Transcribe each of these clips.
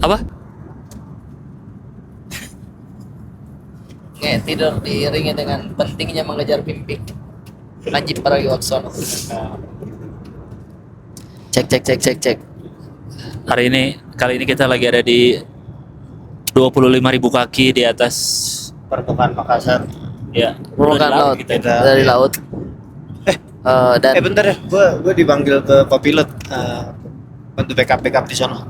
Apa? Tidur diiringi dengan pentingnya mengejar mimpi. Najib Pragiwaksono. Cek. Kali ini kita lagi ada di 25.000 kaki di atas Permukaan Makassar. ya Permukaan laut, kita. dari laut. Dan Bentar ya, gue dipanggil ke Copilot bantu backup di sana.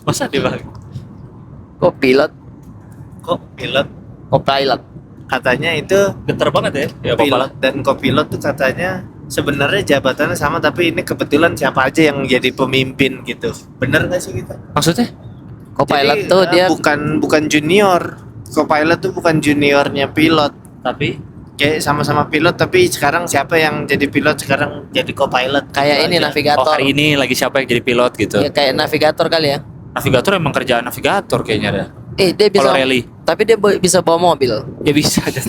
Masa dia kok pilot, Copilot co-pilot. katanya itu geter banget ya pilot dan Copilot tuh katanya sebenarnya jabatannya sama, tapi ini kebetulan siapa aja yang jadi pemimpin gitu. Bener nggak sih kita? maksudnya Co-pilot Jadi, tuh dia bukan junior. Copilot tuh bukan juniornya pilot. tapi Kayak sama-sama pilot, tapi sekarang siapa yang jadi pilot sekarang jadi copilot. kayak ini Gitu aja. navigator. hari ini lagi siapa yang jadi pilot gitu. Ya, kayak navigator kali ya. Navigator emang kerjaan navigator kayaknya ada. Dia bisa. Kalau rally Tapi dia bisa bawa mobil. ya bisa aja.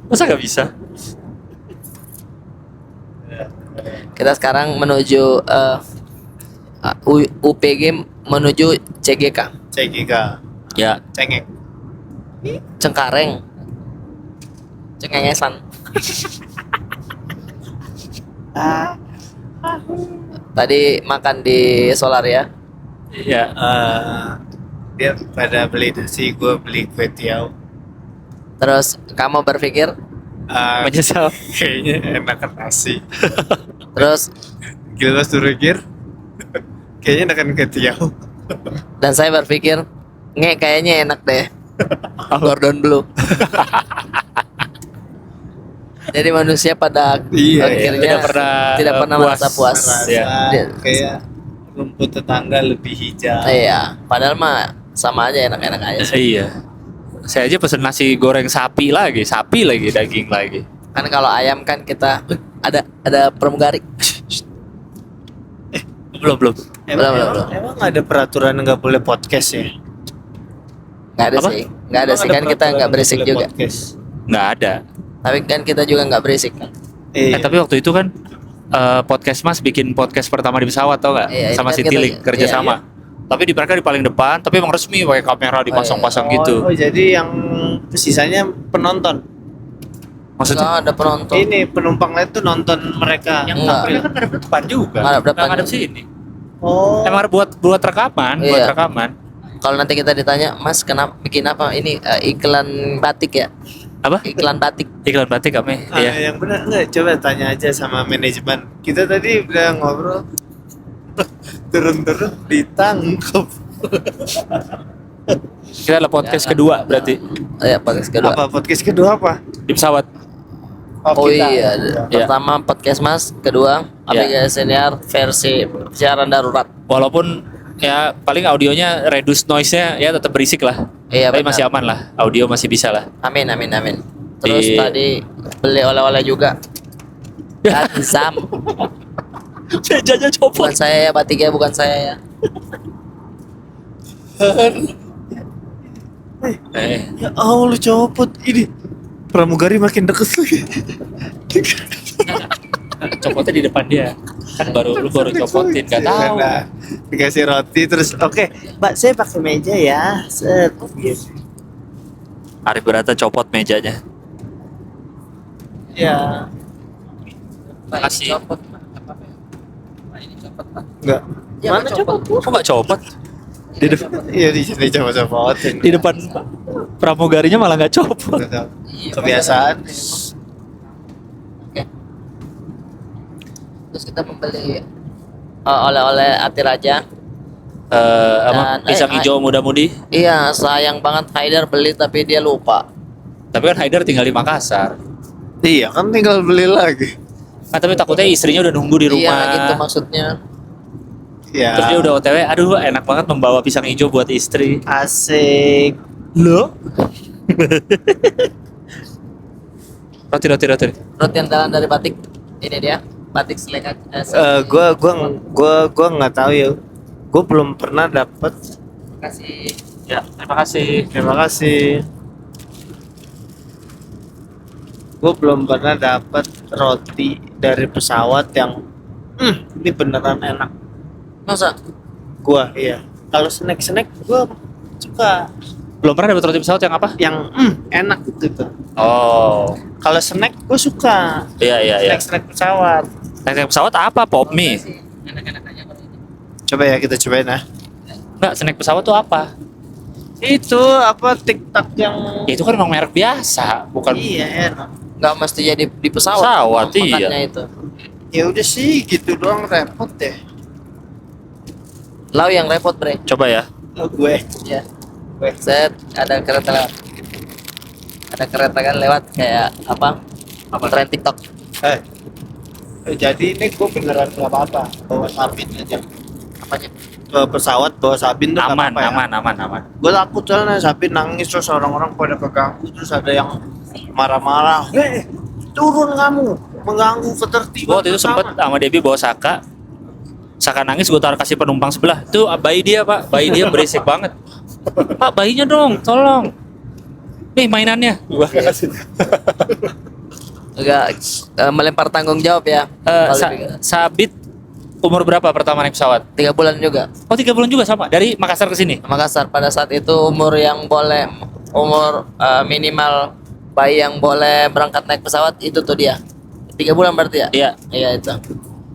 Masa nggak bisa? Kita sekarang menuju UPG menuju CGK, CGK Ya cengek. Cengkareng, Cengengesan. Tadi makan di Solar ya. ya Dia pada beli nasi, gue beli kue tiaw. Terus kamu berpikir, menyesal. Kayaknya enakan nasi. terus Gilbas berpikir kayaknya enakan kue tiaw. dan saya berpikir, kayaknya enak deh. Gordon Blue. Jadi manusia pada Iya, akhirnya tidak pernah merasa puas. Merasa Dia- kayak rumput tetangga lebih hijau. Iya, padahal mah sama aja, enak-enak aja sih. Iya. Saya aja pesen nasi goreng sapi lagi, daging lagi. Kan kalau ayam kan kita ada pramugari. Belum. Belum. Emang ada peraturan nggak boleh podcast ya? Nggak ada Apa? sih, nggak ada Emang sih kan kita peraturan nggak berisik boleh juga. podcast? Nggak ada. Tapi kan kita juga nggak berisik kan. Iya. Tapi waktu itu kan podcast Mas bikin podcast pertama di pesawat tau nggak? Iya, Sama kan si kita- Tilik kerja iya, sama. Tapi di mereka di paling depan, tapi emang resmi pakai kamera dipasang-pasang gitu. Oh, jadi yang sisanya penonton. Maksudnya Nggak ada penonton. Ini penumpang lain tuh nonton mereka. yang Enggak. tampilnya kan ngadep depan juga. Ngadep depan Nggak ngadep juga. sini. Oh. Emang buat rekaman, Iya. Kalau nanti kita ditanya, Mas kenapa bikin apa ini iklan batik ya? Apa? Iklan batik. Iklan batik kami. Iya. Yang benar nggak? Coba tanya aja sama manajemen. Kita tadi udah ngobrol, turun-turun ditangkap. Kita adalah podcast kedua berarti Ya, podcast kedua. Apa podcast kedua apa? di pesawat. Oh kita. iya, Iya. pertama podcast Mas, kedua aplikasi senior versi siaran darurat. Walaupun ya paling audionya reduce noise-nya ya tetap berisik lah. Iya, Tapi benar. masih aman lah. Audio masih bisa lah. Amin. Terus Di- tadi beli oleh-oleh juga. Dan Zam. Jajanya Bukan saya ya, batiknya bukan saya ya. Ya Allah, copot ini. Pramugari makin deket lagi. copotnya di depan dia. Kan lu baru copotin gak tahu. Nah, dikasih roti terus oke, Mbak saya pakai meja ya. Set. Gitu. Arif Berata copot mejanya. Ya. Makasih. Copot, Pak. Pak, ini copot, Pak. Enggak. Ya, Mana copot? Kok gak copot? Di depan. Iya di sini copotin. Di depan pramugarinya malah gak copot. Iya, Kebiasaan. Oke. Terus kita membeli oleh-oleh Atiraja. Apa? Dan, Pisang hijau muda-mudi. Iya, sayang banget Haidar beli tapi dia lupa. Tapi kan Haidar tinggal di Makassar. Iya kan tinggal beli lagi. Nah, tapi takutnya istrinya udah nunggu di rumah. Iya, gitu maksudnya. Ya. Terus dia udah OTW, aduh enak banget membawa pisang hijau buat istri. Asik. Loh? Roti. Roti andalan dari batik. Ini dia, batik selengkat. Gua nggak tahu ya. Gue belum pernah dapet. Kasih. Ya, terima kasih. Terima kasih. Gue belum pernah dapet roti dari pesawat yang ini beneran enak. Masa? Gua iya. Kalau snack gua suka Belum pernah dapat roti pesawat yang apa? yang enak gitu. Oh, Kalau snack gua suka iya iya iya. snack pesawat. Snack pesawat apa? Pop mie? Enak-enak aja kalau itu. Coba ya kita cobain nah. Enggak, snack pesawat tuh apa? Itu apa TikTok yang Ya, itu kan emang merek biasa, bukan iya enak. Nggak mesti jadi di pesawat. Pesawat, Makannya iya. itu. Ya udah sih gitu doang repot deh. Lau yang repot bre. coba ya. Oh, gue. Ya. Set ada kereta lewat. Ada kereta kan lewat kayak apa? Tren TikTok. Eh, jadi ini gue beneran nggak apa-apa bawa sabin aja. Apanya? Ke pesawat bawa sabin tuh nggak Aman, apa-apa ya. aman. Gue takut soalnya sabin nangis terus orang-orang pada keganggu terus ada yang marah-marah. Turun kamu mengganggu ketertiban. Gua waktu itu sempet sama Debbie bawa Saka nangis, gue taruh kasih penumpang sebelah. Tuh bayi dia pak, bayi dia berisik banget. Pak bayinya dong, tolong. Nih mainannya. Gua kasih. Agak melempar tanggung jawab ya. Kalau dipikir. Sabit umur berapa pertama naik pesawat? 3 bulan juga. Oh 3 bulan juga sama, dari Makassar ke sini. Makassar pada saat itu umur yang boleh minimal bayi yang boleh berangkat naik pesawat itu tuh dia 3 bulan berarti ya? Iya, Iya itu.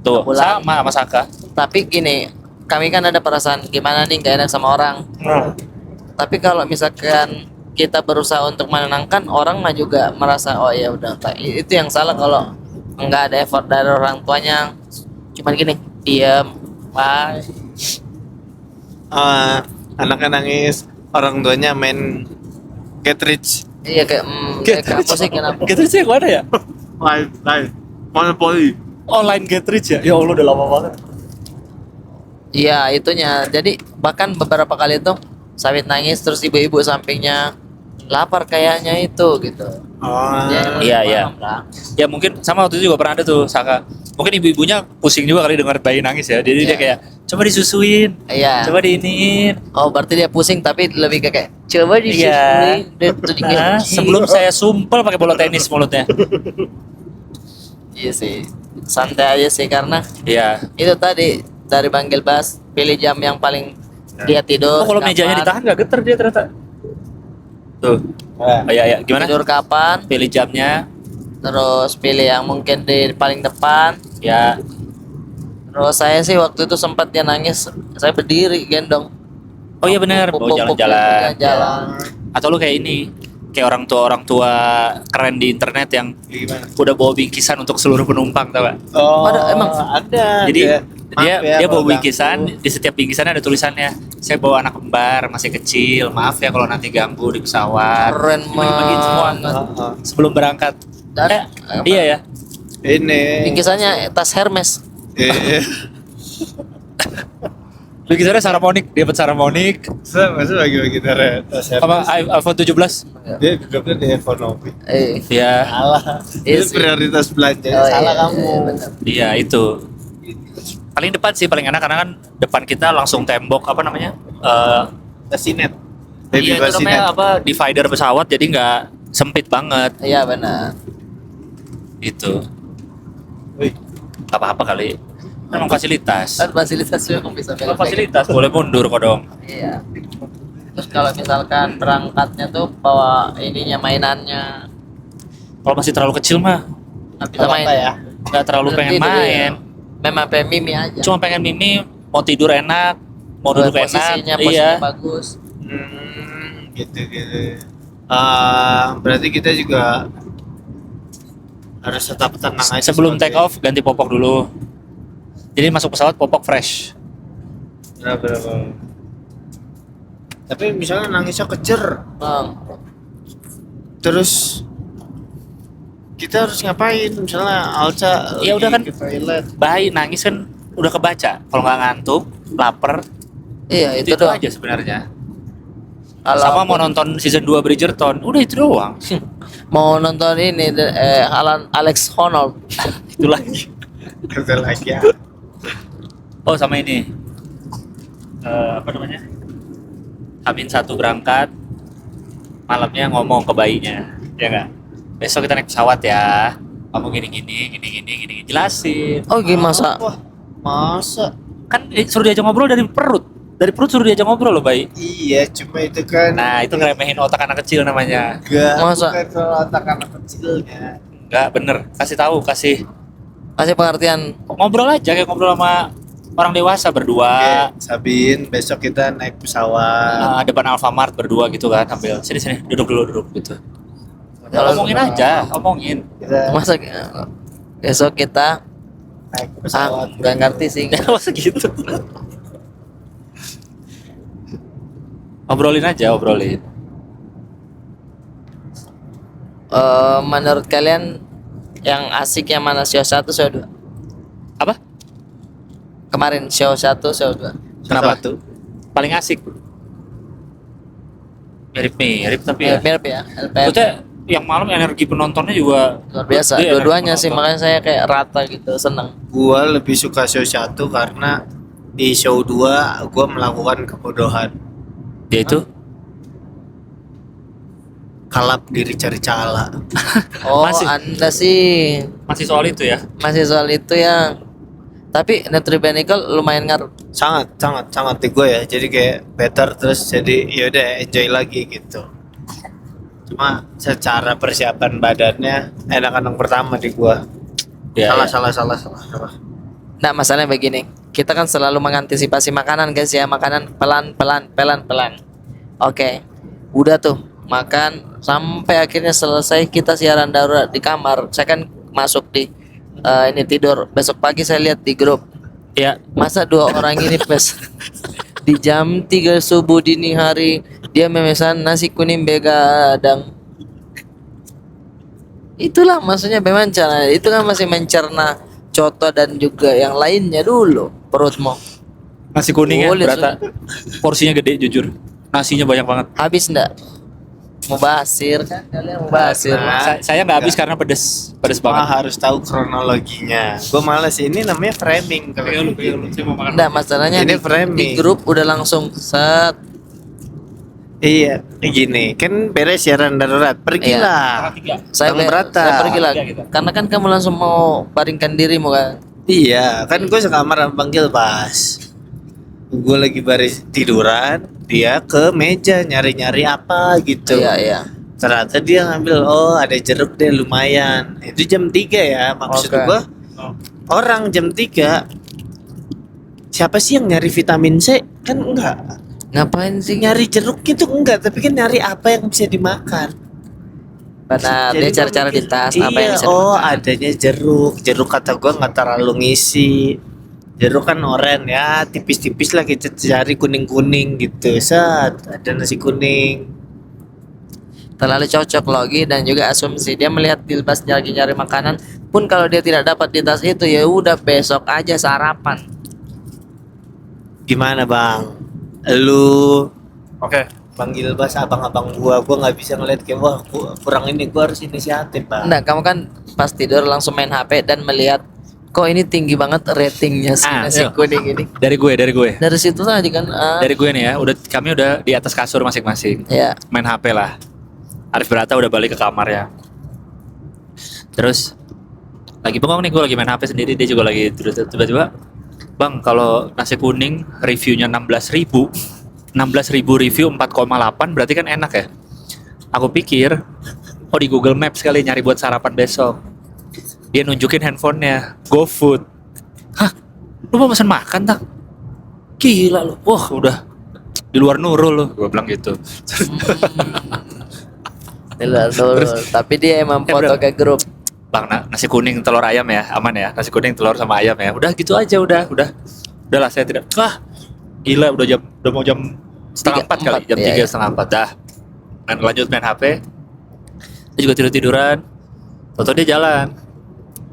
tuh Bulan. sama sama Saka. Tapi gini, kami kan ada perasaan gimana nih gak enak sama orang. Tapi kalau misalkan kita berusaha untuk menenangkan orang mah juga merasa oh ya udah itu yang salah kalau nggak ada effort dari orang tuanya. Cuman gini, diam, bye. Anaknya nangis, orang tuanya main cartridge. Iya kayak kamu sih kenapa? Cartridge yang mana ya? Live, monopoli. Online cartridge ya? Ya Allah udah lama banget. Iya itunya. Jadi bahkan beberapa kali tuh Sabit nangis terus ibu-ibu sampingnya lapar kayaknya itu gitu. Oh, Ya, iya, emang iya. paham lah. Ya mungkin sama waktu itu juga pernah ada tuh Saka. Mungkin ibu-ibunya pusing juga kali dengar bayi nangis ya. Jadi Iya. dia kayak coba disusuin, Iya. coba diiniin. Oh berarti dia pusing tapi lebih kayak coba Iya. disusuin. Dia tuh Nah, sebelum saya sumpel pakai bola tenis mulutnya. Iya sih. Santai aja sih karena Iya. itu tadi dari Banggil Bas pilih jam yang paling dia tidur. Oh kalau mejanya kapan, ditahan nggak geter dia ternyata. Tuh. Oh, iya, gimana? Tidur kapan? Pilih jamnya. Terus pilih yang mungkin di paling depan. Ya. Terus saya sih waktu itu sempat dia nangis, saya berdiri gendong. Oh iya benar. Oh jalan-jalan. Jalan. Atau lu kayak ini, kayak orang tua keren di internet yang gimana? udah bawa bingkisan untuk seluruh penumpang, tau gak? Oh, Ada, emang? ada. Jadi Maaf dia ya, dia bawa kalau bingkisan, ganggu. di setiap bingkisannya ada tulisannya, saya bawa anak kembar masih kecil, maaf ya kalau nanti ganggu di pesawat. Keren Dibagiin semua banget. Oh. sebelum berangkat. Dan Iya ya. Ini. bingkisannya tas Hermes. Eh, Bingkisannya Saramonic, dia dapat Saramonic masa bagi-bagi tas sama iPhone 17. dia duduknya di ekonomi. Ya, Salah. Iya Itu sih. prioritas belanja. Oh, Salah iya, kamu. iya, benar. iya itu. Paling depan sih paling enak karena kan depan kita langsung tembok apa namanya? Basinet. Iya itu namanya apa? Divider pesawat jadi nggak sempit banget Iya benar. gitu. Wih, Gak apa-apa kali. Memang fasilitas. Kan fasilitas memang bisa Kalau belok. fasilitas boleh mundur kok dong. Iya. Terus kalau misalkan berangkatnya tuh bawa ininya mainannya, Kalau masih terlalu kecil mah nggak bisa main. ya? nggak terlalu pengen Tidur, main. ya. Memang pengen mimi aja. Cuma pengen mimi, mau tidur enak, mau Terus duduk enak. posisinya Iya. bagus. Gitu. Berarti kita juga harus tetap tenang aja. Sebelum sebagai- take off ganti popok dulu. Jadi masuk pesawat popok fresh. Berapa? Tapi misalnya nangisnya kejer, Bang. terus kita harus ngapain? Misalnya Alca Ya udah kan. ke toilet. Bayi nangis kan udah kebaca. Kalau nggak ngantuk, lapar, Iya itu, itu doang. aja sebenarnya. Kalau Sama mau nonton season 2 Bridgerton, udah itu doang. mau nonton ini Alex Honnold. Itu lagi. Kerja lagi ya. Oh sama ini. Apa namanya? H-1 berangkat, malamnya ngomong ke bayinya, ya nggak? Besok kita naik pesawat ya. Kamu gini, jelasin. Oh gimana masa? Wah, masa? Kan suruh diajak ngobrol dari perut. Dari perut suruh diajak ngobrol loh, Bay. Iya, cuma itu kan Nah, itu ngeremehin otak anak kecil namanya. enggak, Masa? bukan soal otak anak kecilnya. Enggak, bener. Kasih tahu, kasih Kasih pengertian. ngobrol aja kayak ngobrol sama orang dewasa berdua. Oke, Sabin, besok kita naik pesawat. Depan Alfamart berdua gitu kan, ambil sini duduk dulu duduk gitu. Kalau- Omongin aja, omongin. Kita Masa besok kita naik pesawat. nggak ngerti sih. Masa gitu? Obrolin aja, obrolin. Menurut kalian yang asik yang mana, show 1 show 2? Apa? Kemarin show 1 show 2. Kenapa? Satu. Paling asik. Mirip tapi ya. Mirip ya. LPM. Maksudnya yang malam energi penontonnya juga Luar biasa. gede, Dua-duanya energi sih, penonton. makanya saya kayak rata gitu, seneng. Gua lebih suka show 1 karena di show 2 gua melakukan kebodohan. Yaitu Kalap diri cari cala. Oh, Masih. Anda sih masih soal itu ya. masih soal itu ya. Tapi Nutribenical lumayan ngaruh. Sangat di gue ya. Jadi kayak better terus jadi yaudah enjoy lagi gitu. Cuma secara persiapan badannya enakan yang pertama di gua. Ya, salah. Nah, masalahnya begini. Kita kan selalu mengantisipasi makanan, guys ya. Makanan pelan. Oke. Udah tuh makan sampai akhirnya selesai, kita siaran darurat di kamar. Saya kan masuk di ini tidur. Besok pagi saya lihat di grup. Ya, Masa dua orang ini pes di jam 3 subuh dini hari dia memesan nasi kuning begadang. Itulah maksudnya memang cara itu kan masih mencerna coto dan juga yang lainnya dulu perutmu. nasi kuning ya, Boleh, berata. Porsinya gede jujur. Nasinya banyak banget. Habis ndak? Mubasir kan kalian mubasir. Nah, Saya nggak habis karena pedes Cuma banget. harus tahu kronologinya. Gue males, ini namanya framing kalau gitu. Saya mau makan. Ndak, masalahnya Ini di framing. grup udah langsung set. Iya, gini kan beres siaran darurat, pergilah. Saya, Bang Brata. saya pergi lah. Tiga kita. Karena kan kamu langsung mau baringkan dirimu kan. Iya, kan gue sekamar sama panggil pas. Gue lagi baris tiduran, dia ke meja nyari-nyari apa gitu. Iya. Ternyata dia ngambil, oh ada jeruk deh lumayan. Itu jam 3 ya, maksud Oke. gua orang jam 3. Siapa sih yang nyari vitamin C? Kan enggak. Ngapain sih? Nyari jeruk itu enggak, tapi kan nyari apa yang bisa dimakan. Benar, Jadi dia gua cari-cari di mikir, tas iya, apa yang bisa oh dimakan. adanya jeruk kata gua nggak terlalu ngisi. Jeruk kan oren ya, tipis-tipis lah kita cari kuning-kuning gitu. Set, ada nasi kuning. Terlalu cocok logi dan juga asumsi. Dia melihat di tas lagi nyari makanan, pun kalau dia tidak dapat di tas itu ya udah besok aja sarapan. Gimana bang? Lu Oke. panggil bas abang-abang gua nggak bisa ngeliat kayak wah kurang ini, gua harus inisiatif bang. Enggak, kamu kan pas tidur langsung main HP dan melihat kok ini tinggi banget ratingnya si nasi Yuk. kuning ini. Dari gue. Dari situ tadi kan Dari gue nih ya, kami udah di atas kasur masing-masing. ya. Main HP lah. Arif Brata udah balik ke kamar ya. Terus lagi bengong nih, gue lagi main HP sendiri, dia juga lagi tiba-tiba, bang kalau nasi kuning reviewnya 16.000 review 4,8 berarti kan enak ya. Aku pikir oh di Google Maps kali nyari buat sarapan besok. Dia nunjukin handphonenya GoFood. Hah, lu mau pesan makan tak? Gila lu, wah udah di luar Nurul lu, gue bilang gitu. Tapi dia emang Eh, foto bro. ke grup. Bang, nasi kuning telur ayam ya, aman ya. Nasi kuning telur sama ayam ya. Udah gitu aja, udahlah saya tidak. Wah, gila udah mau jam setengah 4 kali, jam Iya, 3 iya. setengah 4 dah. Lanjut main HP. Dia juga tiduran. Toto dia jalan.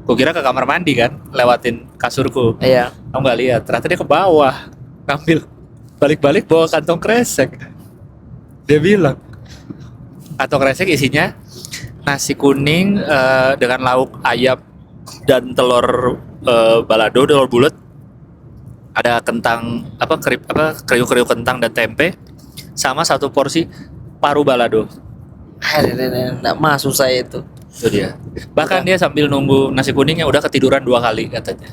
Gue kira ke kamar mandi kan, lewatin kasurku. Iya. Aku nggak lihat, ternyata dia ke bawah ngambil, balik-balik bawa kantong kresek. Dia bilang kantong kresek isinya nasi kuning dengan lauk ayam dan telur balado, telur bulat, ada kentang kriuk-kriuk kentang dan tempe, sama satu porsi paru balado. Enggak masuk saya itu. Itu dia. Bahkan dia sambil nunggu nasi kuningnya udah ketiduran 2 kali katanya.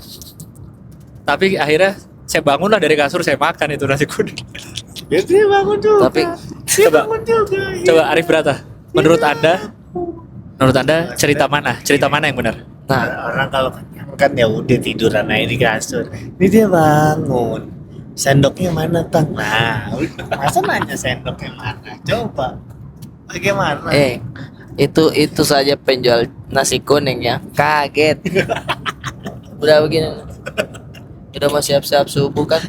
Tapi akhirnya Saya bangunlah dari kasur, saya makan itu nasi kuning. Itu dia bangun juga. Tapi Dia Coba. bangun juga. Coba Arif Brata, menurut Anda cerita mana? Cerita mana yang benar? nah, Orang kalau kenyang kan ya udah tiduran aja di kasur. Ini dia bangun. Sendoknya mana tang? Nah, masa nanya sendoknya mana? Coba. Bagaimana? itu saja penjual nasi kuning ya kaget. Udah begini, udah mau siap-siap subuh kan,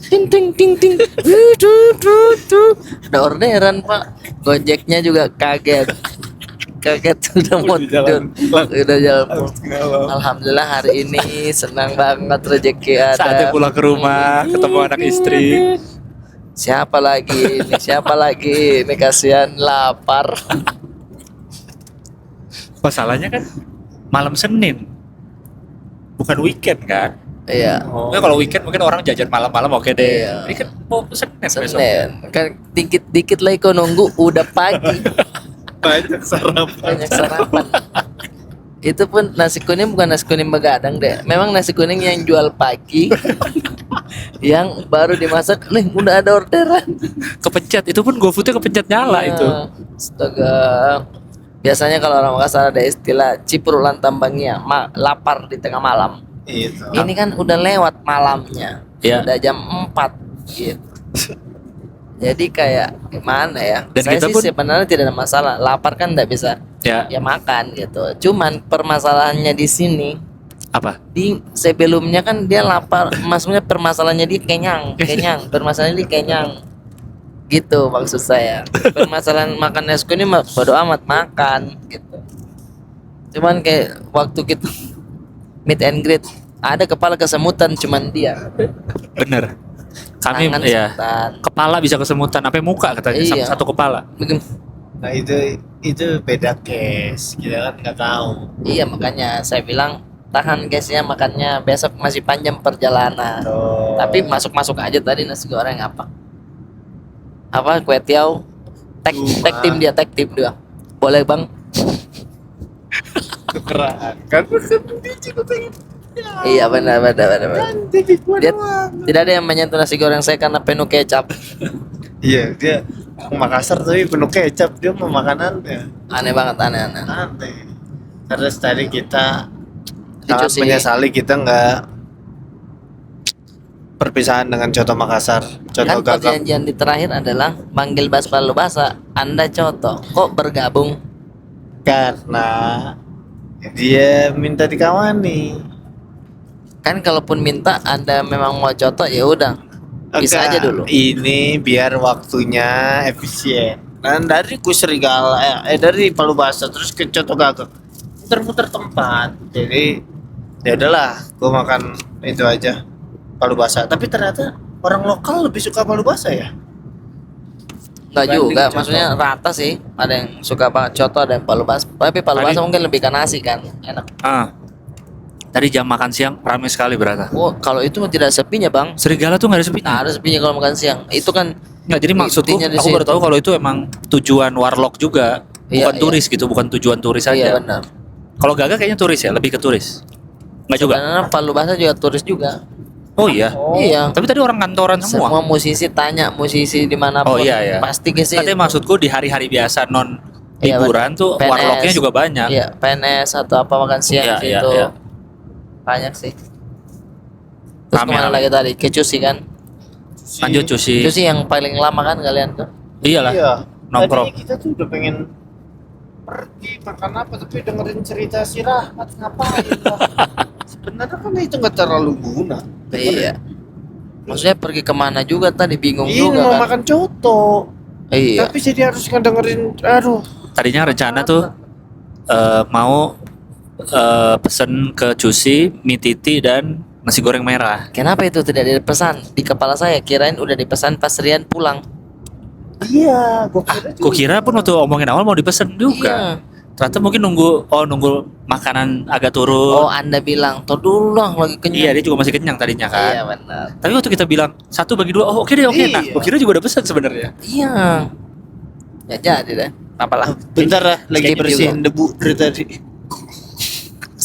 ting ting ting ting, udah orderan Pak, Gojeknya juga kaget udah mau tidur, udah jalan pulang. Alhamdulillah hari ini senang banget rezeki ada. Saatnya pulang ke rumah, ketemu anak istri. Siapa lagi ini kasihan lapar. Masalahnya kan malam Senin, bukan weekend kan? Iya. Mungkin kalau weekend mungkin orang jajan malam-malam oke deh. Iya. Ini kan mau Senin besok. Senin kan dikit-dikit lagi kau nunggu udah pagi. Banyak sarapan. Banyak sarapan. Itu pun nasi kuning bukan nasi kuning begadang deh. Memang nasi kuning yang jual pagi. Yang baru dimasak, nih udah ada orderan. Kepencet, itu pun GoFoodnya kepencet nyala Ya, itu. astaga. Biasanya kalau orang Makassar ada istilah ciprulan tambangnya, lapar di tengah malam. Itu. Ini kan udah lewat malamnya. Iya. Udah jam 4 gitu. Jadi kayak gimana ya? Dan Saya kita sih pun- sebenarnya tidak ada masalah. Lapar kan enggak bisa Ya, ya makan gitu. Cuman permasalahannya di sini, apa? di sebelumnya kan dia lapar, maksudnya permasalahannya dia kenyang. Permasalahannya dia kenyang. Gitu maksud saya. Permasalahan makan nasi kuning mah bodo amat makan gitu. Cuman kayak waktu kita meet and greet ada kepala kesemutan cuman dia. Bener. Kami Tangan ya semutan. kepala bisa kesemutan, sampai muka katanya Iya. satu kepala. Begini. Nah itu beda case. Kita kan nggak tahu. Iya makanya saya bilang tahan guys ya, makannya besok masih panjang perjalanan. Tuh. Tapi masuk aja tadi nasi goreng apa kue tiaw tag tim dia boleh bang. Tukeran. Kan dia juga pengen. Iya benar. Jadi gua Dia doang. tidak ada yang menyentuh nasi goreng saya karena penuh kecap. Iya dia Makassar tapi penuh kecap dia mau makanannya. Aneh banget aneh. Aneh. Terus tadi kita sangat Dicuci. menyesali kita nggak perpisahan dengan Coto Makassar, Coto Kan Gagap. perjanjian di terakhir adalah manggil Bas Palu Basa. Anda coto kok bergabung? Karena dia minta dikawani. Kan kalaupun minta Anda memang mau coto ya udah. Bisa Oke, aja dulu. Ini biar waktunya efisien. Dan dari Kusrigala, dari Palu Basa terus ke Coto Gagap, muter-muter tempat. Jadi ya udahlah, gue makan itu aja Palu Basa. Tapi ternyata orang lokal lebih suka Palu Basa ya. Enggak Dibanding juga, coto. maksudnya rata sih. Ada yang suka banget coto, ada yang Palu Basa. Tapi Palu Tadi- Basa mungkin lebih ke nasi kan, enak. Tadi jam makan siang ramai sekali berata. Oh, kalau itu mah tidak sepinya bang. Serigala tuh nggak ada Nah, sepinya. ada sepinya kalau makan siang. Itu kan Nggak, jadi maksudku intinya di aku baru situ. tahu kalau itu emang tujuan warlock juga, Iya, bukan iya. turis gitu, bukan tujuan turis iya aja. benar. Kalau Gaga kayaknya turis ya, lebih ke turis. Nggak juga. Karena Palu Basa juga turis juga. Oh iya. Iya. Tapi tadi orang kantoran Semua semua. musisi tanya musisi dimanapun. Oh, iya, iya. Pasti ke situ. Katanya maksudku di hari-hari biasa non Iya, liburan tuh PNS. warlocknya juga banyak. Iya, PNS atau apa makan siang Iya, di iya, situ. iya. Banyak sih. Terus Rame, kemana rame. lagi tadi? Ke Cusi kan? Lanjut cuci. Cusi yang paling lama kan kalian tuh? Iyalah. Iya. Nongkrong. Tadinya kita tuh udah pengen pergi makan apa tapi dengerin cerita si Rahmat ngapain lah. Sebenarnya kan itu nggak terlalu guna. Iya. Maksudnya pergi kemana juga tadi bingung Iya juga mau kan? makan coto. Iya. Tapi jadi harus ngedengerin aduh. Tadinya rencana tuh mau pesen ke Cusi, mie titi dan nasi goreng merah. Kenapa itu tidak dipesan? Di kepala saya kirain udah dipesan pas Rian pulang. Iya, gua kira Ku kira pun waktu omongin awal mau dipesen juga. Ternyata mungkin nunggu makanan agak Oh, turun. Anda bilang, "Tuh dulu lah lagi Iya, kenyang." dia juga masih kenyang tadinya kan. Iya, benar. Tapi waktu kita bilang 1 bagi 2, oh oke deh, oke. Nah, Iya. gua kira juga udah pesan sebenarnya. Iya. Ya jadi deh. Apalah. bentar lah lagi Skip bersihin debu dari tadi.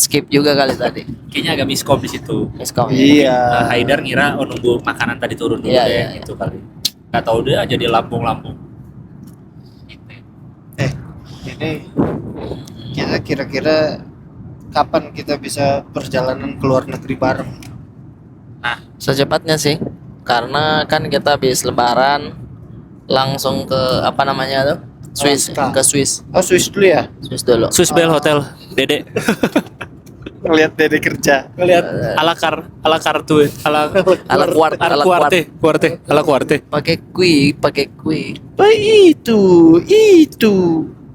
skip juga kali tadi. Kayaknya agak miskom di situ. Miskom. Iya. Haidar ngira nunggu makanan tadi turun dulu Iya, deh iya. gitu kali. Gak tahu deh jadi lambung-lambung. Ini kita kira-kira kapan kita bisa perjalanan ke luar negeri bareng? Secepatnya sih. Karena kan kita habis lebaran langsung ke apa namanya tuh? Swiss, Alaska. ke Swiss. Oh, Swiss dulu ya? Swiss dulu. Swiss Bell Hotel, Dede. Ngeliat Dede kerja. Ngeliat ala kartu, Ala kuarte, ala kuarte. Pakai kui. Oh, itu.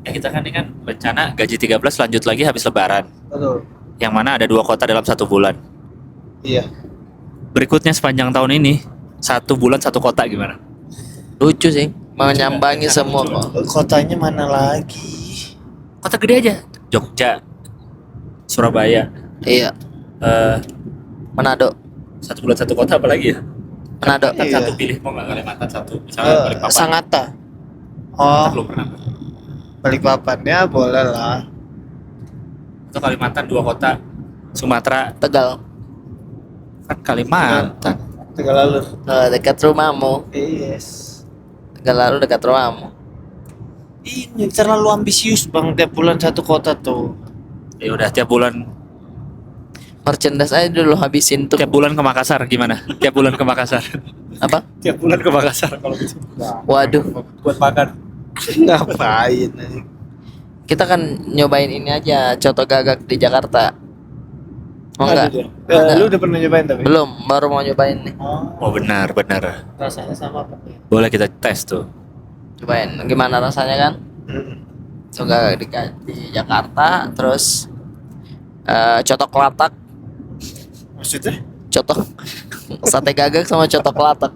Ya kita kan ini kan bencana gaji 13 lanjut lagi habis lebaran. Betul. Yang mana ada 2 kota dalam 1 bulan. Iya. Berikutnya sepanjang tahun ini 1 bulan 1 kota gimana? Lucu sih. Menyambangi semua kok. Kotanya mana lagi? Kota gede aja. Jogja, Surabaya. Iya. eh Manado. 1 bulan 1 kota apa lagi ya? Manado. Kalimantan Iya. 1 pilih mau nggak Kalimantan 1 misalnya Balikpapan. Sangatta. Kita Oh, belum pernah. Balikpapan ya boleh lah. Atau Kalimantan 2 kota. Sumatera Tegal. kan Kalimantan. Tegalalu. Dekat rumahmu. Yes. Tegal dekat rumahmu. Ini terlalu ambisius bang, tiap bulan 1 kota tuh. Ya udah tiap bulan Merchandise aja dulu habisin tuh. tiap bulan ke Makassar gimana? Tiap bulan ke Makassar. Apa? Tiap bulan ke Makassar kalau gitu. Waduh. Buat makan. Ngapain? Kita kan nyobain ini aja, coto gagak di Jakarta. Mau enggak? Lu udah pernah nyobain tapi? Belum, baru mau nyobain nih. Oh benar. Rasanya sama apa? Boleh kita tes tuh. Cobain gimana rasanya kan? Coto gagak di Jakarta, terus coto kelatak, Maksudnya? coto sate gagak sama coto kelatak.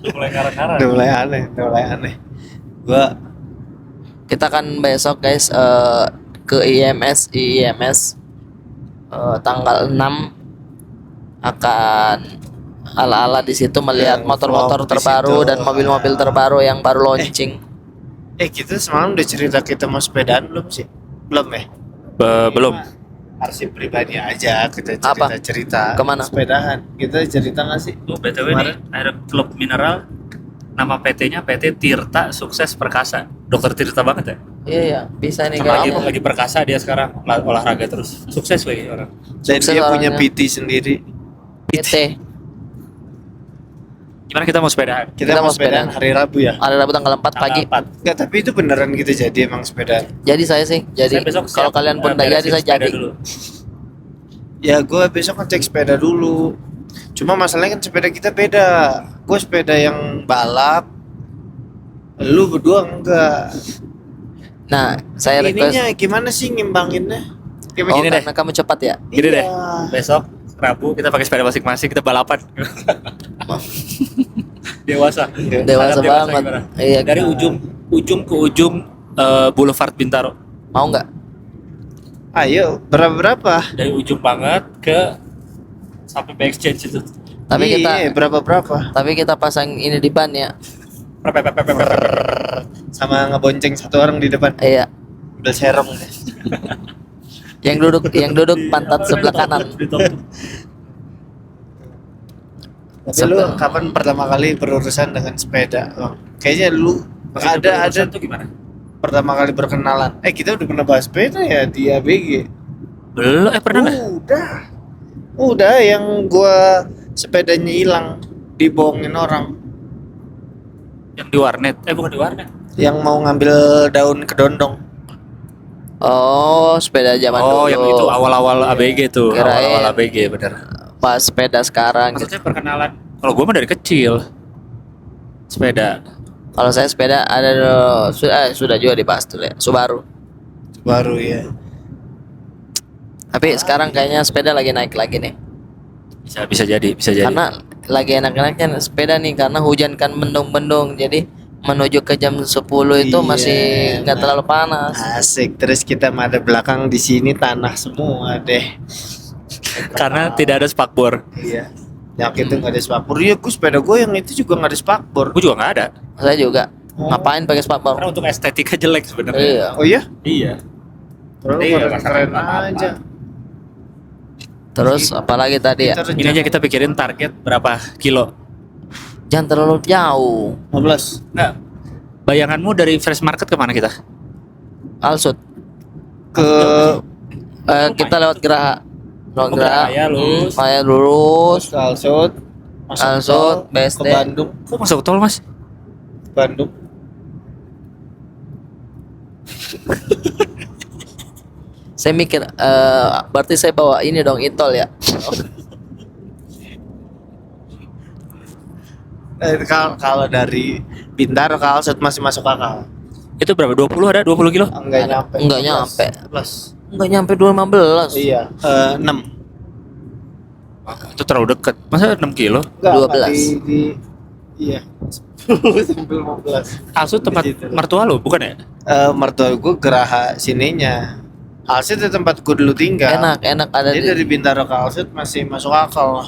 Mulai ngarang-ngarang. Udah mulai aneh. Gua Kita kan besok guys ke IMS tanggal 6 akan ala-ala di situ melihat Ya, motor-motor vlog di terbaru situ. dan mobil-mobil terbaru yang baru launching. kita semalam udah cerita kita mau sepedaan belum sih? Belum ya? Belum. Arsip pribadi aja kita Apa? cerita. Kemana? Sepedahan. Kita cerita nggak sih? Tuh BTW nih ada klub mineral. Nama PT-nya PT Tirta Sukses Perkasa. Dokter Tirta banget ya. Iya, bisa nih Sama lagi, kayaknya. lagi perkasa dia sekarang olahraga terus. Sukses lagi orang. Dan Sukses dia punya orangnya. PT sendiri. PT. Gimana kita mau sepedahan? Kita mau sepedaan hari Rabu ya? Hari Rabu tanggal 4 pagi. Tanggal 4. Enggak, tapi itu beneran kita jadi emang sepedaan. Jadi saya sih, jadi Saya besok kalau siap, kalian pun tak beresin jadi saya sepeda jadi. dulu. Ya gue besok ngecek sepeda dulu. Cuma masalahnya kan sepeda kita beda. Gue sepeda yang balap. Lu berdua enggak. Nah, saya request. Ininya gimana sih ngimbanginnya? Kayak Oh, Gini deh. karena kamu cepat ya. Gini deh. Iya. Besok Rabu kita pakai sepeda masing-masing kita balapan. Dewasa. Dewasa Sangat banget. gimana? Iya. Dari ujung ke ujung Boulevard Bintaro. Mau nggak? Ayo, berapa? Dari ujung banget ke sampai Bay Exchange itu. Tapi kita berapa? tapi kita pasang ini di ban ya. Sama ngebonceng 1 orang di depan. Iya. Udah serem deh. Yang duduk pantat sebelah kanan. Tapi lu kapan pertama kali berurusan dengan sepeda? Bang? Kayaknya lu ada tuh gimana? pertama kali berkenalan. Kita udah pernah bahas sepeda ya di ABG. Belum, pernah nggak? Udah yang gua sepedanya hilang dibohongin orang Yang di warnet? Bukan di warnet. yang mau ngambil daun kedondong. Oh, sepeda zaman Oh, dulu. yang itu awal-awal ABG tuh. Kirain. Awal-awal ABG bener. Pas sepeda sekarang gitu. Maksudnya perkenalan. Kalau gue mah dari kecil sepeda. Kalau saya sepeda ada sudah juga dibahas tuh ya. Subaru. Baru ya. Tapi sekarang kayaknya sepeda lagi naik lagi nih. Bisa jadi. Karena lagi enak-enaknya sepeda nih karena hujan kan mendung-mendung. Jadi menuju ke jam 10 itu Iya. masih nggak terlalu panas. Asik. Terus kita ada belakang di sini tanah semua deh. Karena tidak ada spakbor. Iya. Yang itu nggak ada spakbor. Iya, gue sepeda gue yang itu juga nggak ada spakbor. Gue juga nggak ada. Saya juga. Ngapain pakai Karena spakbor? untuk estetika jelek sebenarnya. Iya. Oh iya? Iya. Terus Iya, keren apa-apa. aja. Terus apalagi tadi ya? Kita Ini aja kita pikirin target berapa kilo. Jangan terlalu jauh. 15. Nggak. Bayanganmu dari fresh market kemana kita? Alsut. Ke Kita lewat Geraha. Lewat Oh, Geraha. Geraha, lurus. Raya lurus. ke Alsut, masuk Alsut, tol, BSD. ke Bandung, Kok masuk tol, Mas? Bandung. Saya mikir, berarti saya bawa ini dong Itol ya. Kalau dari Bintaro ke Alsut masih masuk akal. Itu berapa? 20 ada? 20 kilo? Enggak nyampe. Enggak 15. nyampe. 15. Enggak nyampe 215. Iya, 6. Itu terlalu dekat. Masa 6 kilo? Enggak, 12. Iya. 10 sampai 15. Alsut tempat Di situ. mertua lo, bukan ya? Mertua gue Geraha sininya. Alsut itu tempat gue dulu tinggal. Enak ada Jadi di dari Bintaro ke Alsut masih masuk akal lah.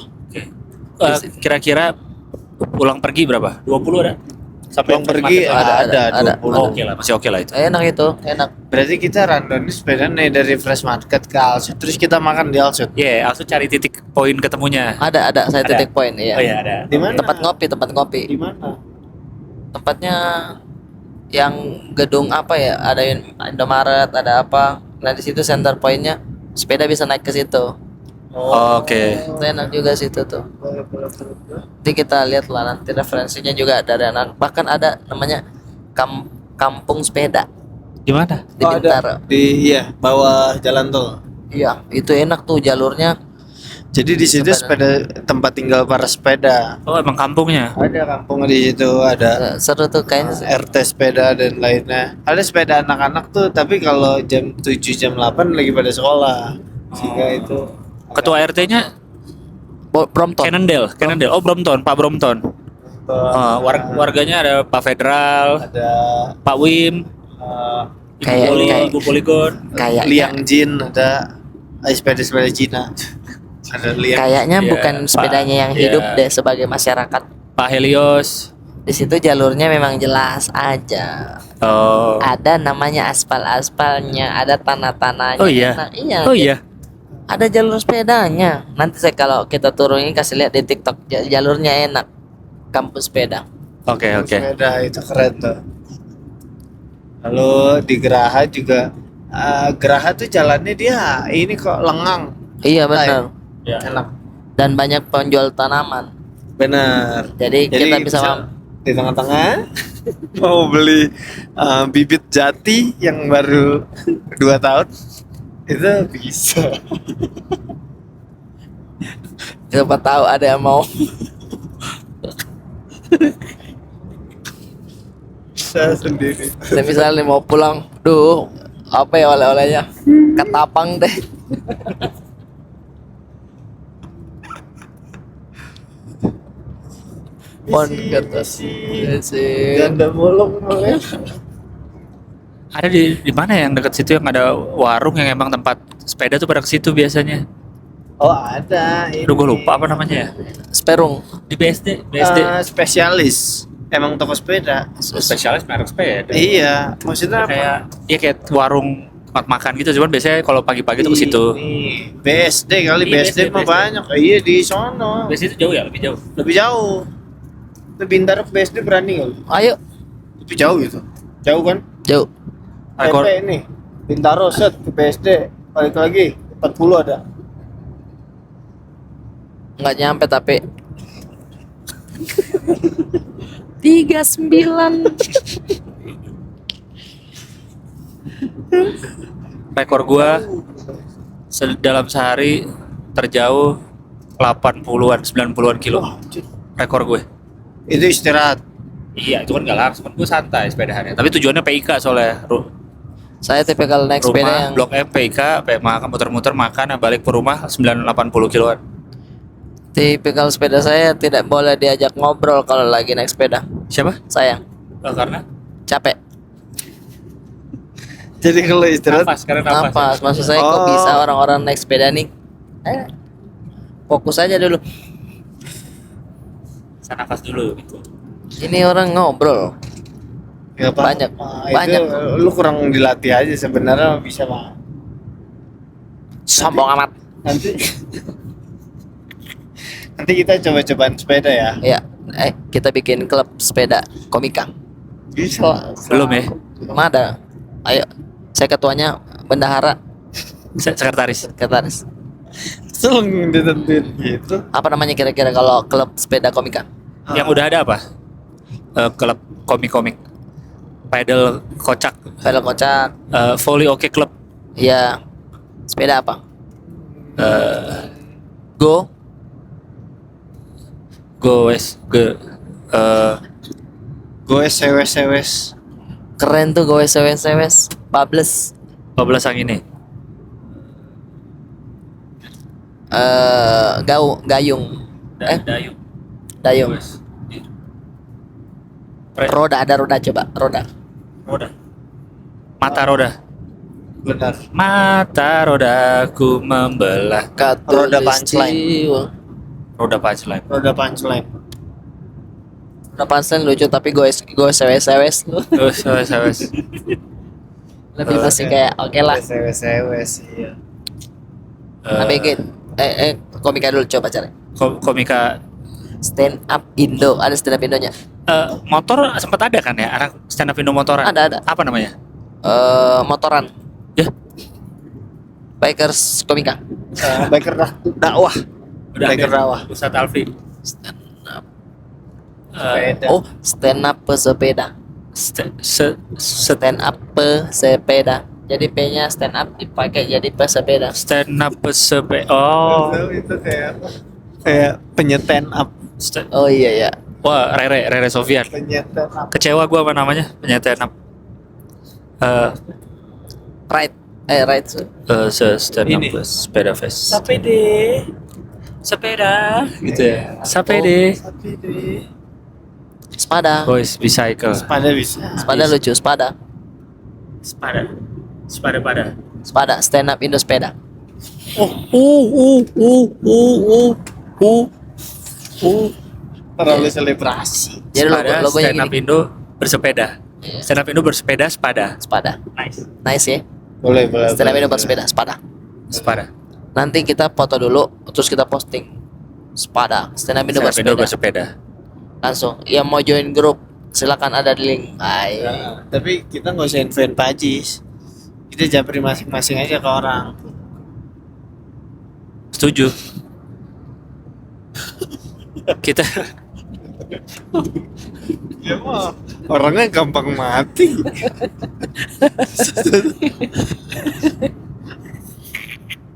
Oke. Kira-kira pulang pergi berapa? 20 ada? Sampai Pulang pergi fresh market ada ada. 20. Oh, oke lah, masih oke lah itu. enak itu, enak. Berarti kita rundown sepeda nih dari Fresh Market ke Alsut, terus kita makan di Alsut. Iya, Alsut cari titik poin ketemunya. Ada saya Ada. titik poin ya. Oh iya ada. Di mana? Tempat ngopi. Di mana? Tempatnya yang gedung apa ya? Ada Indomaret, ada apa? Nah di situ center pointnya, sepeda bisa naik ke situ. Oh, oke. Itu enak juga situ tuh. Nanti kita lihat lah nanti referensinya juga ada bahkan ada namanya kampung sepeda Di mana? di Oh, Bintaro. Di bawah jalan tol. Iya, itu enak tuh jalurnya. Jadi di situ sepeda tempat tinggal para sepeda. Oh, emang kampungnya. Ada kampung di situ, ada Seru tuh kayaknya. RT sepeda dan lainnya. Ada sepeda anak-anak tuh, tapi kalau jam 7 jam 8 lagi pada sekolah. Sehingga itu Ketua RT-nya Brompton. Cannondale. Oh, Brompton, Pak Brompton. Warganya ada Pak Federal, ada Pak Wim, Kayak- Ibu Poligon. Kayaknya Liang Jin, ada sepeda-sepeda Cina. Ada Liang. kayaknya Iya, bukan Pak. sepedanya yang Iya. hidup deh sebagai masyarakat. Pak Helios. Di situ jalurnya memang jelas aja. Oh. Ada namanya aspal-aspalnya, ada tanah-tanahnya. Oh iya. Enak. Iya. Oh iya. Ada jalur sepedanya. Nanti saya kalau kita turunin kasih lihat di TikTok jalurnya enak. Kampus sepeda. Oke. Sepeda itu keren tuh. Lalu di Geraha juga, Geraha tuh jalannya dia ini kok lengang, Iya benar. Ya. enak. Dan banyak penjual tanaman. Benar. Jadi kita bisa di tengah-tengah mau beli bibit jati yang baru 2 tahun itu bisa. siapa tahu ada yang mau. Saya sendiri. Dan misalnya mau pulang, duh, apa ya oleh-olehnya? Ketapang deh. Pon kertas. Isi. Ganda bolong boleh. Ada di mana yang dekat situ yang ada warung yang emang tempat sepeda tuh pada ke situ biasanya. Oh ada. Ini. Aduh, gue lupa apa namanya ya. Sperung. Di BSD. Spesialis. Emang toko sepeda. Spesialis merek sepeda. Iya, maksudnya apa? Kayak warung tempat makan gitu, cuman biasanya kalau pagi-pagi tuh ke situ. Ini BSD kali, Iya, BSD mah BSD. banyak. Iya di sono. BSD itu jauh ya, lebih jauh. Lebih jauh. Itu Bintaro ke BSD berani kali. Ayo, Itu jauh itu. Jauh kan? jauh. Rekor. PP ini. Bintaro set ke BSD. Balik lagi 40 ada. Nggak nyampe tapi 39. Rekor gua dalam sehari terjauh 80-an, 90-an kilo. Rekor gue. Itu istirahat. Iya, itu kan gak langsung, gue santai sepedahannya. Tapi tujuannya PIK soalnya. Saya tipikal naik sepeda Rumah, yang Blok M, PIK, makan muter-muter makan, balik ke rumah 980 kiloan. tipikal sepeda saya tidak boleh diajak ngobrol kalau lagi naik sepeda. Siapa? Sayang, Karena capek. Jadi kalau istirahat nafas, karena Nafas, maksud saya kok Oh. bisa orang-orang naik sepeda nih? Fokus aja dulu. Saya nafas dulu gitu. Ini orang ngobrol. ya, Pak. Banyak, Ah, banyak. Itu lu kurang dilatih aja sebenarnya bisa mah. Sombong amat. Nanti nanti kita coba-cobaan sepeda ya. Ya, kita bikin klub sepeda komika. Bisa. Belum ya? Belum ada. Ayo, saya ketuanya, bendahara, Sekretaris. sekretaris. Selalu ditentuin gitu. Apa namanya kira-kira kalau klub sepeda komika? Yang udah ada apa? Klub komik-komik. Pedal kocak. Pedal kocak. Volley Oke Club. Iya. Sepeda apa? Eh, Go. Goes. Gue sewes. Keren tuh go sewes. Babbles. 12 yang ini. Gayung. Dayung. Dayung. Goes. Roda, ada roda, coba. Roda. Roda. Mata roda. Benar. Mata rodaku membelah. Roda punchline. Katulistiwa. Roda punchline. Roda punchline. Roda punchline lucu tapi go sewes. Sewes. Lebih masih kayak oke lah. Sewes iya. ABG. Komika dulu coba cari. Komika. Stand up Indo, ada stand up Indonya. Motor sempat ada kan ya? Anak stand up Indo motoran. Ada. Apa namanya? Motoran. Ya. Bikers komika. Biker dakwah. Udah Biker ada. dakwah. Ustadz Alfi. Stand up. Sepeda. Oh, stand up pesepeda. Stand up pesepeda. Jadi P-nya stand up dipakai jadi pesepeda. Stand up sepe. Oh. Itu kayak penyeten up. Oh iya ya. Wah, Rere Sofian. Penyeten up. Kecewa gua sama namanya, penyetan up. Right. Stand up Ini. sepeda fest. Sepeda gitu ya. Oh. Sapede. Spada. Boys bicycle. Pada bisa. Spada lucu, spada. Spada pada. Spada, stand up Indo sepeda. Terlalu selebrasi. Jadi Spada, logonya stand up gini. Indo bersepeda. Iya. Stand up Indo bersepeda sepada. Spada. Nice. Nice ya. Boleh. Stand up Indo bersepeda, spada. Sepada. Nanti kita foto dulu, terus kita posting. Spada, stand up Indo Stand up Indo bersepeda. bersepeda. Langsung. Yang mau join grup, silakan ada di link. Ayo. Nah, tapi kita nggak usah invite Pajis. Kita japri masing-masing aja ke orang. Setuju. Kita Ya mah orangnya gampang mati.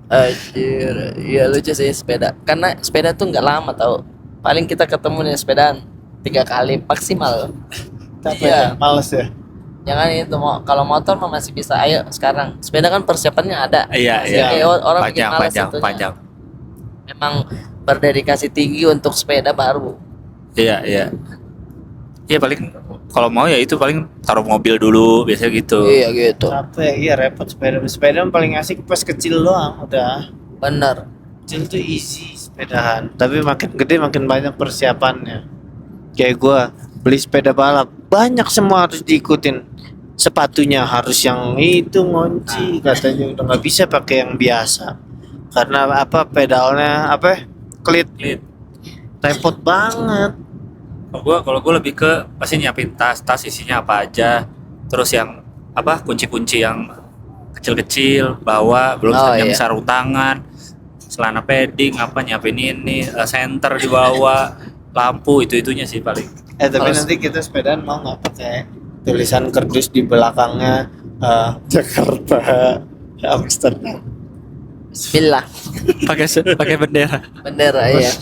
Anjir, iya lucu sih sepeda. Karena sepeda tuh nggak lama tau. Paling kita ketemu nih sepedaan 3 kali maksimal. Capek Iya. ya? Males ya. Jangan itu kalau motor mah masih bisa. Ayo sekarang. Sepeda kan persiapannya ada. iya. Jadi orang bikin malas itunya. panjang. Memang berdedikasi tinggi untuk sepeda baru. Iya. Iya paling kalau mau ya itu paling taruh mobil dulu biasanya gitu. Iya gitu. Capek, iya repot sepeda. Sepeda paling asik pas kecil doang udah. Bener. Kecil tuh easy sepedahan. Tapi makin gede makin banyak persiapannya. Kayak gua beli sepeda balap banyak semua harus diikutin. Sepatunya harus yang itu ngunci katanya udah nggak bisa pakai yang biasa. Karena apa pedalnya apa? Klit repot banget. Kalau gue lebih ke pasti nyiapin tas isinya apa aja, terus yang apa kunci-kunci yang kecil-kecil bawa, belum Oh, yang iya. sarung tangan, celana padding apa nyiapin ini, senter dibawa, lampu itunya sih paling. Tapi Kalau- nanti kita sepedaan mau nggak pakai tulisan kerdus di belakangnya Jakarta, Amsterdam. Bismillah. pakai bendera. Bendera iya.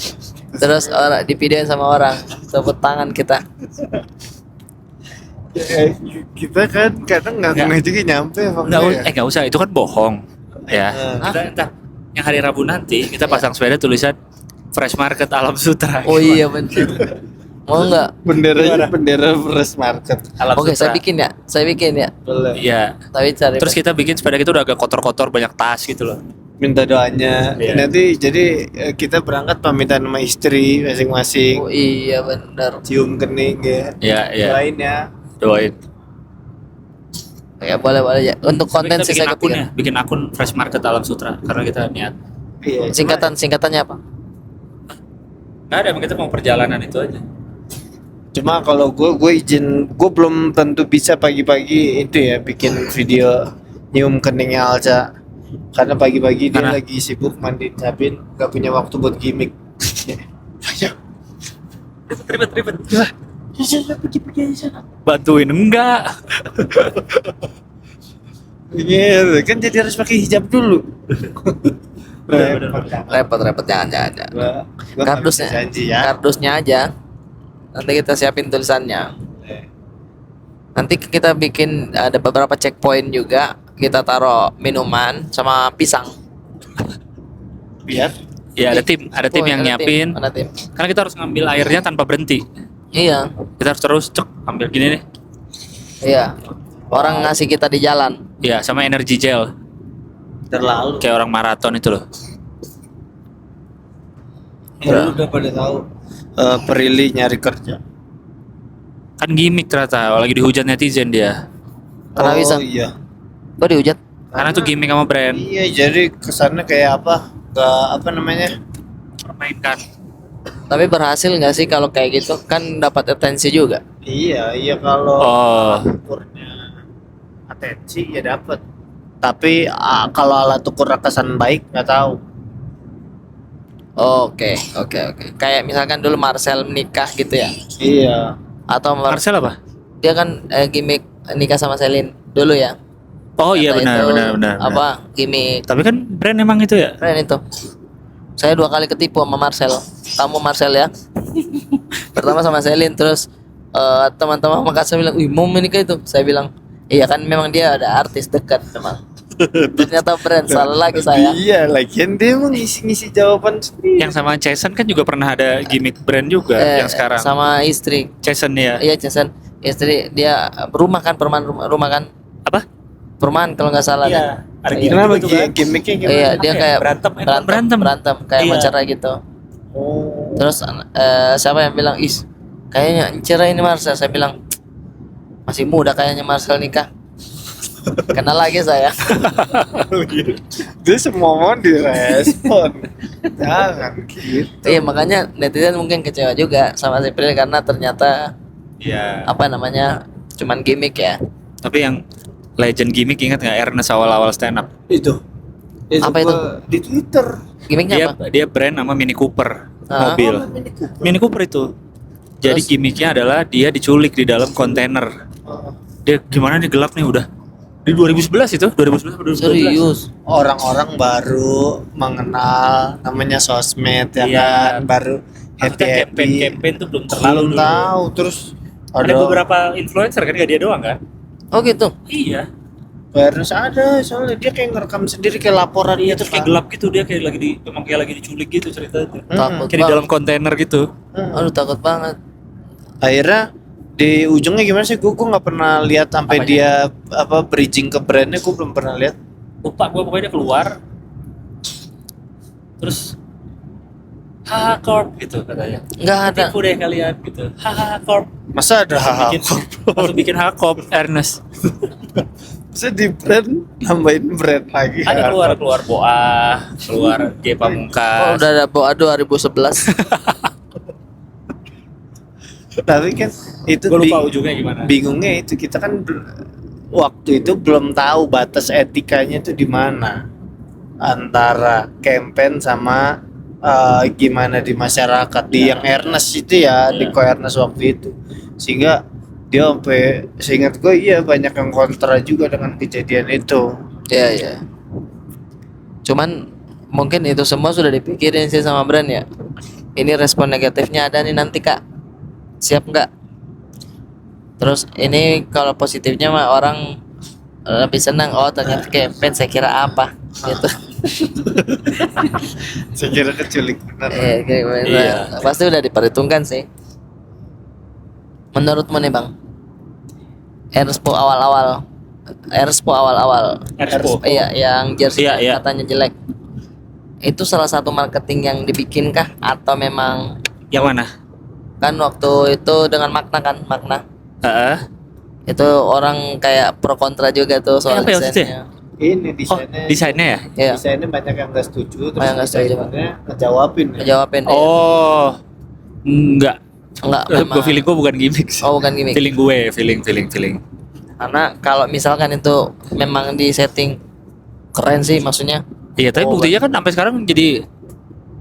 Terus orang divideoin sama orang, tepuk tangan kita. Kita kan kadang nggak Nggak. juga nyampe apa Nggak, enggak ya? nggak usah, itu kan bohong. Ya. Hah? Kita entah yang hari Rabu nanti kita pasang sepeda tulisan Fresh Market Alam Sutra. Oh iya bener. Mau nggak? Bendera Fresh Market. Alam Oke, Sutra. saya bikin ya. Boleh. Iya. Tapi cari. Terus kita bikin sepeda kita udah agak kotor-kotor, banyak tas gitu loh. Minta doanya. Iya. Nanti jadi kita berangkat pamitan sama istri masing-masing. Oh iya bener. Cium kening ya. Iya. Lainnya. Doain. Ya boleh boleh ya. Untuk konten Kita sih bikin saya akun kepikir. ya, bikin akun Fresh Market Alam Sutra karena kita niat. Iya, Singkatannya apa? Nggak ada, kita mau perjalanan itu aja. cuma kalau gue izin, gue belum tentu bisa pagi-pagi itu ya bikin video nyium keningnya Alza, karena pagi-pagi dia Karena- lagi sibuk mandiin Sabin, gak punya waktu buat gimmick. Ribet. Ya, pergi aja sana. Bantuin enggak? Iya, kan jadi harus pakai hijab dulu. Bener. Repot jangan. Gua nggak bisa Kardusnya, janji ya. kardusnya aja. Nanti kita siapin tulisannya. Nanti kita bikin ada beberapa checkpoint juga. Kita taruh minuman sama pisang. Biar Ya ada tim yang nyiapin. Ada tim. Karena kita harus ngambil airnya tanpa berhenti. Iya, Kita harus terus cek ambil gini nih. iya. Orang ngasih kita di jalan. Ya sama energy gel terlalu. kayak orang maraton itu loh. Lu udah pada tahu Prilly nyari kerja. Kan gimmick ternyata lagi dihujat netizen dia. Karena bisa. Iya. Kok dihujat? Karena itu gimmick sama brand. Iya, jadi kesannya kayak apa? Gak apa namanya? Permainkan. Tapi berhasil nggak sih kalau kayak gitu? Kan dapat atensi juga. Iya kalau Oh. alat ukurnya atensi ya dapat. Tapi kalau alat ukur kesan baik nggak tahu. Oke. Kayak misalkan dulu Marcel menikah gitu ya. Iya. Atau Marcel apa? dia kan gimmick nikah sama Celine dulu ya. Oh iya Kata benar. itu Apa gimmick Tapi kan brand emang itu ya. keren itu. Saya 2 kali ketipu sama Marcel. Kamu Marcel ya. Pertama sama Celine, terus teman-teman Makassar bilang, "Wih, mau menikah itu." Saya bilang, "Iya kan memang dia ada artis dekat teman." Ternyata brand, salah lagi saya. Iya, lagian dia mau ngisi-ngisi jawaban sendiri. Yang sama Jason kan juga pernah ada gimmick brand juga yang sekarang. Sama istri. Jason ya. Iya, Jason. Istri dia rumah kan, perumahan rumah kan. Apa? Perumahan kalau nggak salah. Iya, ada Iya. gimmick Kenapa itu kan. gimmicknya gimana? Iya, dia Apa ya? kayak Berantem. kayak Iya. mencerai gitu. Oh. Terus siapa yang bilang, kayaknya cerai ini Marcel." Saya bilang, "Masih muda kayaknya Marcel nikah." Kenal lagi saya. Dia semua mau direspon. Jangan gitu. Iya, makanya netizen mungkin kecewa juga sama si April karena ternyata Iya. apa namanya cuman gimmick ya. Tapi yang legend gimmick ingat nggak Ernest awal-awal stand up? Itu. Apa itu? Di Twitter. Gimmicknya Dia apa? dia brand nama Mini Cooper Ah. mobil. Oh, Mini Cooper. Mini Cooper itu. Jadi Terus? gimmicknya adalah dia diculik di dalam kontainer. Oh. Dia gimana nih gelap nih udah. Di 2011 itu, 2011 atau 2012. Serius. Orang-orang baru mengenal namanya sosmed ya Iya. kan, baru Maksudnya happy. campaign tuh belum terlalu Belum dulu. tahu, terus Ada beberapa influencer kan, gak dia doang kan? Oh gitu. Iya. awareness ada, soalnya dia kayak ngerekam sendiri kayak laporan Iya, gitu terus kayak kan. gelap gitu, dia kayak lagi memang kayak lagi diculik gitu cerita itu. Takut Kayak di banget. dalam kontainer gitu. Aduh, takut banget. Akhirnya di ujungnya gimana sih? Gue nggak pernah lihat sampai Apanya? dia apa bridging ke brandnya, gue belum pernah lihat. Lupa gua pokoknya dia keluar. Terus haha corp gitu katanya. Nggak ada. Tipu deh kalian gitu. Haha corp. Masa ada hal Langsung bikin haha corp Ernest. Masa di brand nambahin brand lagi. Ada keluar Boa, keluar G Oh, Pamungkas. udah ada Boa 2011. Tapi kan itu Gue lupa ujungnya gimana. bingungnya itu kita kan waktu itu belum tahu batas etikanya itu di mana antara campaign sama gimana di masyarakat di yang Ernest itu ya, di Ko Ernest waktu itu, sehingga dia sampai seingat gue iya banyak yang kontra juga dengan kejadian itu. Iya, iya. Cuman mungkin itu semua sudah dipikirin sih sama brand ya. Ini respon negatifnya ada nih nanti Kak. Siap nggak? Terus ini kalau positifnya mah orang lebih senang. Oh ternyata campaign, saya kira apa gitu. Saya kira keculik benar. Iya. Pasti udah diperhitungkan sih. Menurutmu nih Bang, Erspo awal-awal, Erspo. iya yang jersey Iya, iya. katanya jelek. Itu salah satu marketing yang dibikin kah atau memang Yang mana? kan waktu itu dengan makna kan makna Heeh. Itu orang kayak pro kontra juga tuh soal Apa ya maksudnya? desainnya. Ini Oh, desainnya ya? Iya. Desainnya banyak yang nggak setuju, terus Banyak nggak setuju. desainernya ngejawabin. Ya. Ngejawabin deh. Oh, enggak. Enggak, Gue memang. feeling gue bukan gimmick sih. Oh, bukan gimmick. Feeling gue, feeling. Karena kalau misalkan itu memang di setting keren sih maksudnya. Iya, tapi Oh, buktinya kan sampai sekarang jadi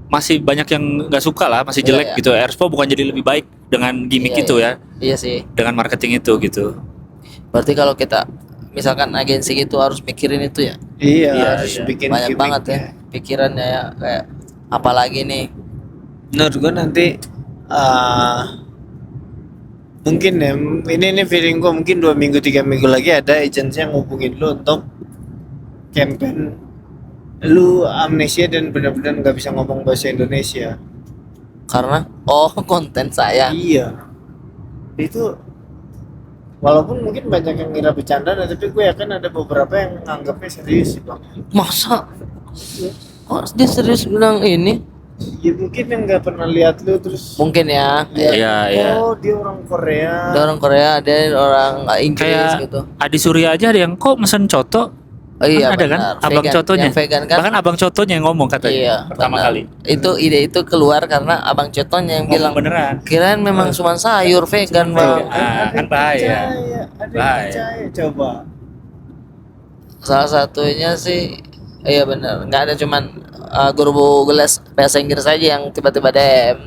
masih banyak yang nggak suka lah, masih Iya, jelek iya. gitu. Airpo bukan jadi lebih baik dengan gimmick Iya, itu iya. ya, Iya sih. dengan marketing itu gitu. Berarti kalau kita misalkan agensi gitu harus mikirin itu ya. Iya, Iya, harus iya. bikin Banyak gimmick banget ya pikirannya ya kayak apalagi nih. Menurut gua nanti mungkin ya ini feeling gua mungkin 2 minggu 3 minggu lagi ada agensi yang ngubungin lu untuk campaign lu amnesia dan benar-benar nggak bisa ngomong bahasa Indonesia. Karena konten saya. Iya. Itu walaupun mungkin banyak yang ngira bercanda, tapi gue yakin ada beberapa yang nganggapnya serius sih bang. Masa? Kok dia serius bilang ini? Ya mungkin yang nggak pernah lihat lu terus. Mungkin ya. lihat, Iya, iya. Oh dia orang Korea. Ada orang Korea, ada orang Inggris Kayak gitu. Adi Surya aja ada yang kok mesen coto. Oh iya, Kan ada benar. kan abang Vegan. cotonya. Yang vegan kan? Bahkan abang cotonya yang ngomong katanya Iya, pertama benar. kali. Itu ide itu keluar karena abang cotonya yang bilang Ngomong beneran. kirain memang cuma sayur vegan bang. Ah, kan bahaya. Ada yang Bahaya. percaya coba. Salah satunya sih, iya benar. Nggak ada cuman guru les bahasa Inggris aja yang tiba-tiba DM.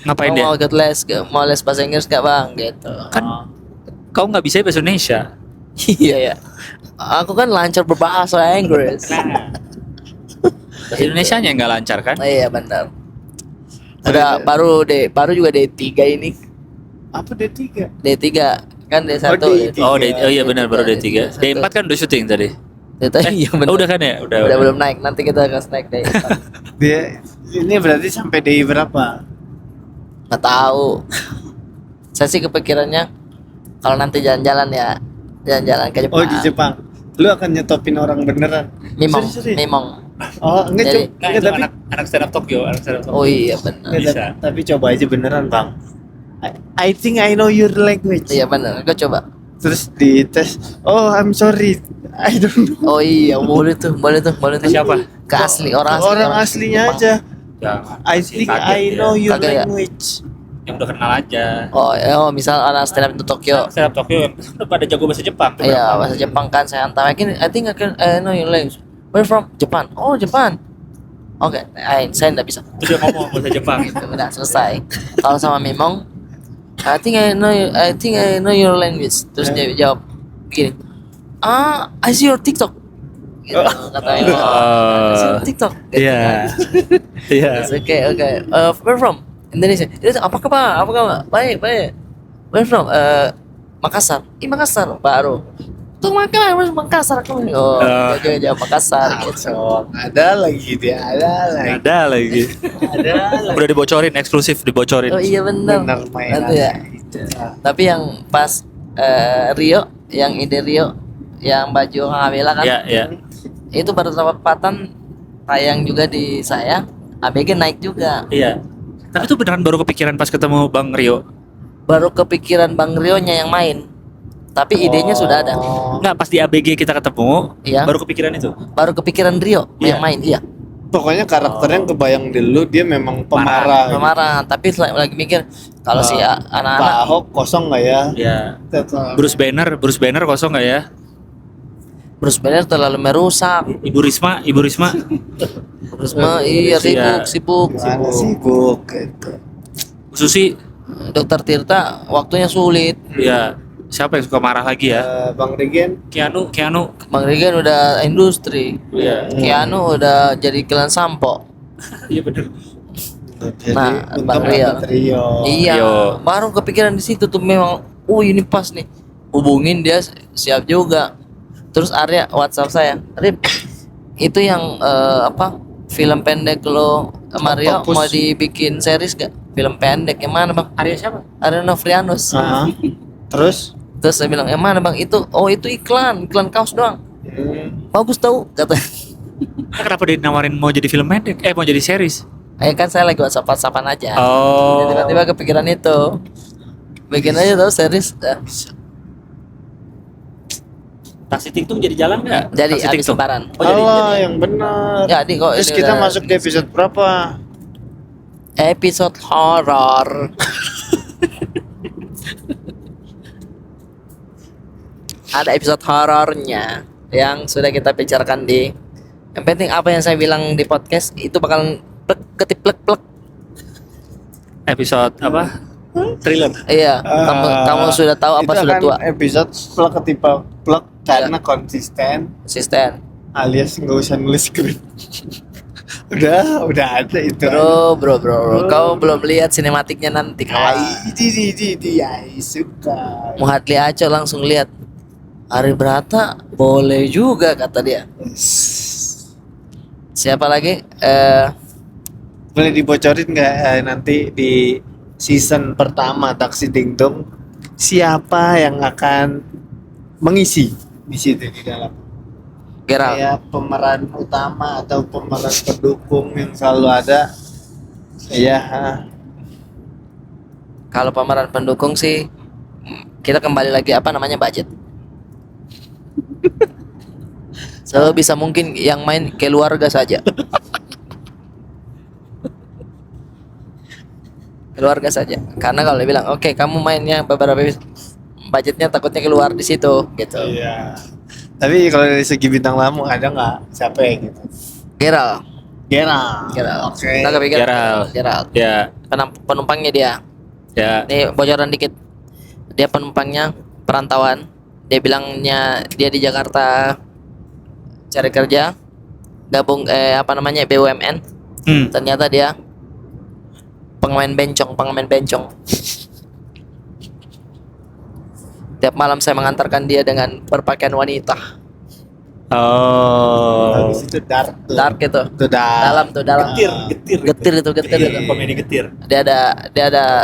Ngapain Kamu dia? mau ikut les, mau les bahasa Inggris gak bang? Gitu. Kan kau nggak bisa bahasa Indonesia. Iya ya. Aku kan lancar berbahasa Inggris. Nah, bahasa Indonesianya nggak lancar kan? Iya benar. Udah baru juga D3 ini. Apa D3? D3 kan D1. Oh, D3. Oh, oh iya benar baru D3. D3. D4 kan udah syuting tadi. D3 iya benar. Oh, udah kan ya? Udah. Udah belum naik. Nanti kita akan naik D4. Dia ini berarti sampai DI berapa? Nggak tahu. Saya sih kepikirannya kalau nanti jalan-jalan ya jalan-jalan ke Jepang. Oh di Jepang. Lu akan nyetopin orang beneran? Mimong, Serius? Mimong. Oh enggak Jadi- coba. Nah, itu anak stand up Tokyo, anak stand up Tokyo. Oh iya benar. Bisa. Tapi coba aja beneran bang. I think I know your language. Iya benar. Gue coba. Terus dites. Oh I'm sorry. I don't know. Oh iya boleh tuh. Siapa? Ke asli orang asli. Orang aslinya Jepang. aja. Jangan. I Masih think kaget I dia. know your Kaget ya? language. Yang udah kenal aja. Oh, misal orang stand up di Tokyo. Stand up Tokyo yang udah pada jago bahasa Jepang. Iya, bahasa Jepang kan saya hantar. I think I know your language. Where from? Japan. Oh, Japan. Oke, saya nggak bisa. Terus dia ngomong bahasa Jepang. Gitu, udah selesai. Kalau sama Mimong, I think I know your language. Terus dia jawab begini. I see your TikTok. Gitu, kata Mimong. I see your TikTok. Gitu Iya. kan. Iya. Oke. Where from? Indonesia. Itu apa kabar? Baik. Where from? Makassar. Makassar baru. Tuh Makassar kamu. Oh, dia jawab Makassar gitu. Ada lagi dia. Ada lagi. Udah dibocorin, eksklusif dibocorin. Oh iya benar. Benar mainan. Itu ya. Tapi yang pas Rio, yang ide Rio, yang baju Hamila kan, Iya, iya. itu baru tepatan tayang juga di saya. ABG naik juga. Iya. Tapi itu beneran baru kepikiran pas ketemu Bang Rio. Baru kepikiran Bang Rio-nya yang main. Tapi idenya sudah ada. Enggak, pas di ABG kita ketemu, Iya. baru kepikiran itu. Baru kepikiran Rio Iya. yang main. Iya. Pokoknya karakternya yang kebayang di lu dia memang pemarah. Pemarah. Tapi lagi mikir kalau si Pak anak-anak Ahok kosong nggak ya? Iya. Bruce Banner kosong nggak ya? Bruce Banner terlalu merusak. Ibu Risma. Terus iya sibuk. Gimana sibuk gitu. Susi, Dokter Tirta waktunya sulit. ya siapa yang suka marah lagi ya? Bang Regen Keanu. Bang Regan udah industri. Iya. Keanu udah jadi iklan sampo. Iya bener. jadi Nah, untung Bang ada Rio. Iya. Rio. Baru kepikiran di situ tuh memang. Ini pas nih. Hubungin dia siap juga. Terus Arya WhatsApp saya. Rip, itu yang film pendek lo sama Rio Octopus. mau dibikin series gak? Film pendek yang mana bang? Arya siapa? Arya Novrianus. Ah, terus Terus saya bilang yang mana bang? Itu iklan kaos doang. Bagus tau kata. Kenapa dia nawarin mau jadi film pendek? Mau jadi series? Kan saya lagi WhatsApp-WhatsAppan aja. Oh. Tiba-tiba kepikiran itu. Bikin aja tau series. Taksi Tingtung jadi jalan nggak? Jadi Taksi habis Tingtung. lebaran. Oh, jadi. yang benar. Jadi kok Terus ini kita udah- masuk di episode berapa? Episode horor. Ada episode horornya yang sudah kita bicarakan di. Yang penting apa yang saya bilang di podcast itu bakalan ketip plek. Episode apa? Thriller. Iya, kamu sudah tahu apa Itu sudah akan tua. episode plek ketipa plek karena konsisten Asisten. alias nggak usah nulis skrip. udah ada itu. Bro, kau belum lihat sinematiknya nanti kawan. Ai suka. Muhadli Aco langsung lihat. Ari Brata boleh juga kata dia. Siapa lagi? Boleh dibocorin nggak nanti di season pertama Taksi Tingtung siapa yang akan mengisi di situ di dalam? Geral. Kayak pemeran utama atau pemeran pendukung yang selalu ada. Iya. Kalau pemeran pendukung sih kita kembali lagi apa namanya budget. Sebisa mungkin yang main keluarga saja. Keluarga saja. Karena kalau dia bilang, "Oke, kamu mainnya beberapa budgetnya takutnya keluar di situ." gitu. Iya. Tapi kalau dari segi bintang tamu ada nggak siapa ya gitu? Geral. Gerald. Oke. Kita kepikiran Gerald. Gerald. Ya, Penumpangnya dia. ya. Nih bocoran dikit. Dia penumpangnya perantauan. Dia bilangnya dia di Jakarta cari kerja, gabung apa namanya BUMN. Ternyata dia pengamen bencong. Tiap malam saya mengantarkan dia dengan berpakaian wanita. Oh. Habis itu dark tuh. Dark itu. Itu dark. Dalam. Getir itu. Komedi getir. Dia ada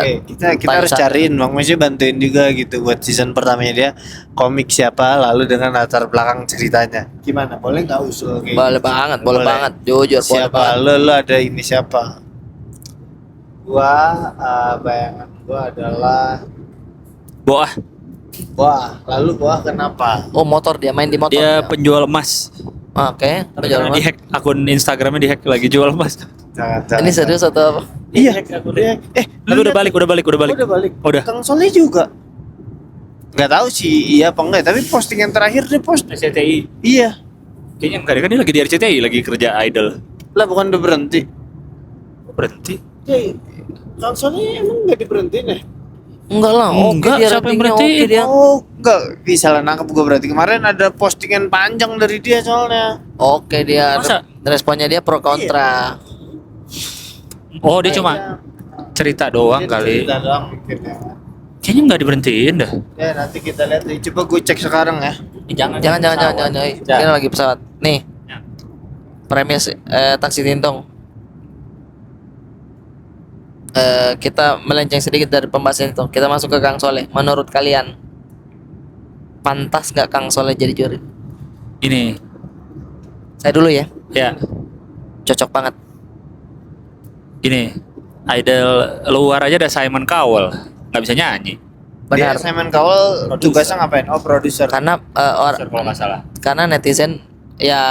Oke, kita harus Tanya cariin Bang Messi bantuin juga gitu buat season pertamanya dia komik siapa lalu dengan latar belakang ceritanya. Gimana? Boleh nggak usul kayak boleh gitu? banget, boleh banget. Jujur boleh Siapa? banget. Lu ada ini siapa? Gua bayangan gua adalah Boah, lalu kenapa? Oh, motor dia main di motor. dia penjual emas. Oke, Tapi penjual karena emas. dihack akun Instagramnya dihack lagi jual emas. Jangan. Ini serius atau apa? Iya. Tapi udah balik. Udah balik. Udah. Kang Soleh juga. Nggak tahu sih iya apa enggak, tapi postingan terakhir dia post. RCTI. Iya. Kayaknya enggak deh, kan dia lagi di RCTI lagi kerja idol. Lah bukan udah berhenti. Berhenti. Kang Soleh emang nggak diberhentiin ya? Enggak lah, oke Enggak, dia siapa yang ratingnya berhenti? oke dia. Oh, enggak. Bisa lah nangkep gue berarti. Kemarin ada postingan panjang dari dia soalnya. Oke dia. Masa? Responnya dia pro kontra. Oh, dia cuma cerita doang kali. Cerita doang mungkin ya. Kayaknya enggak diberhentiin dah. Ya nanti kita lihat. Coba gue cek sekarang ya. Jangan. Kita lagi pesawat. Nih. Premis Taksi Tingtung. Kita melenceng sedikit dari pembahasan itu. Kita masuk ke Kang Soleh. Menurut kalian, pantas gak Kang Soleh jadi juri? Ini. Saya dulu ya. Ya, Cocok banget. ini. Idol luar aja ada Simon Cowell. Nggak bisa nyanyi. Benar. Dia Simon Cowell tugasnya ngapain? Oh, produser. Karena Kalau nggak salah. karena netizen ya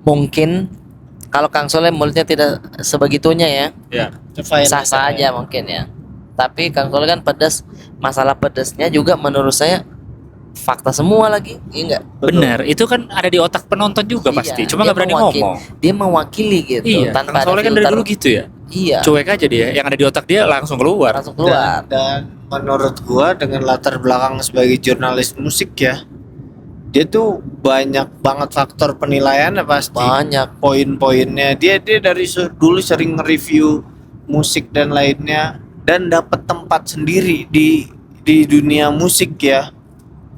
mungkin kalau Kang Soleh mulutnya tidak sebegitunya ya, Ya. sah-sah aja mungkin ya. Tapi Kang Soleh kan pedas, masalah pedasnya juga menurut saya fakta semua lagi, iya enggak? Bener, itu kan ada di otak penonton juga pasti. Cuma nggak berani ngomong. Dia mewakili gitu Iya, tanpa Kang Soleh ada kan dari filter. dulu gitu ya. Iya, Cuek aja dia, yang ada di otak dia langsung keluar. langsung keluar. Dan menurut gua dengan latar belakang sebagai jurnalis musik ya, dia tuh banyak banget faktor penilaiannya pasti. Banyak. Poin-poinnya dia dari dulu sering nge-review musik dan lainnya dan dapat tempat sendiri di dunia musik ya.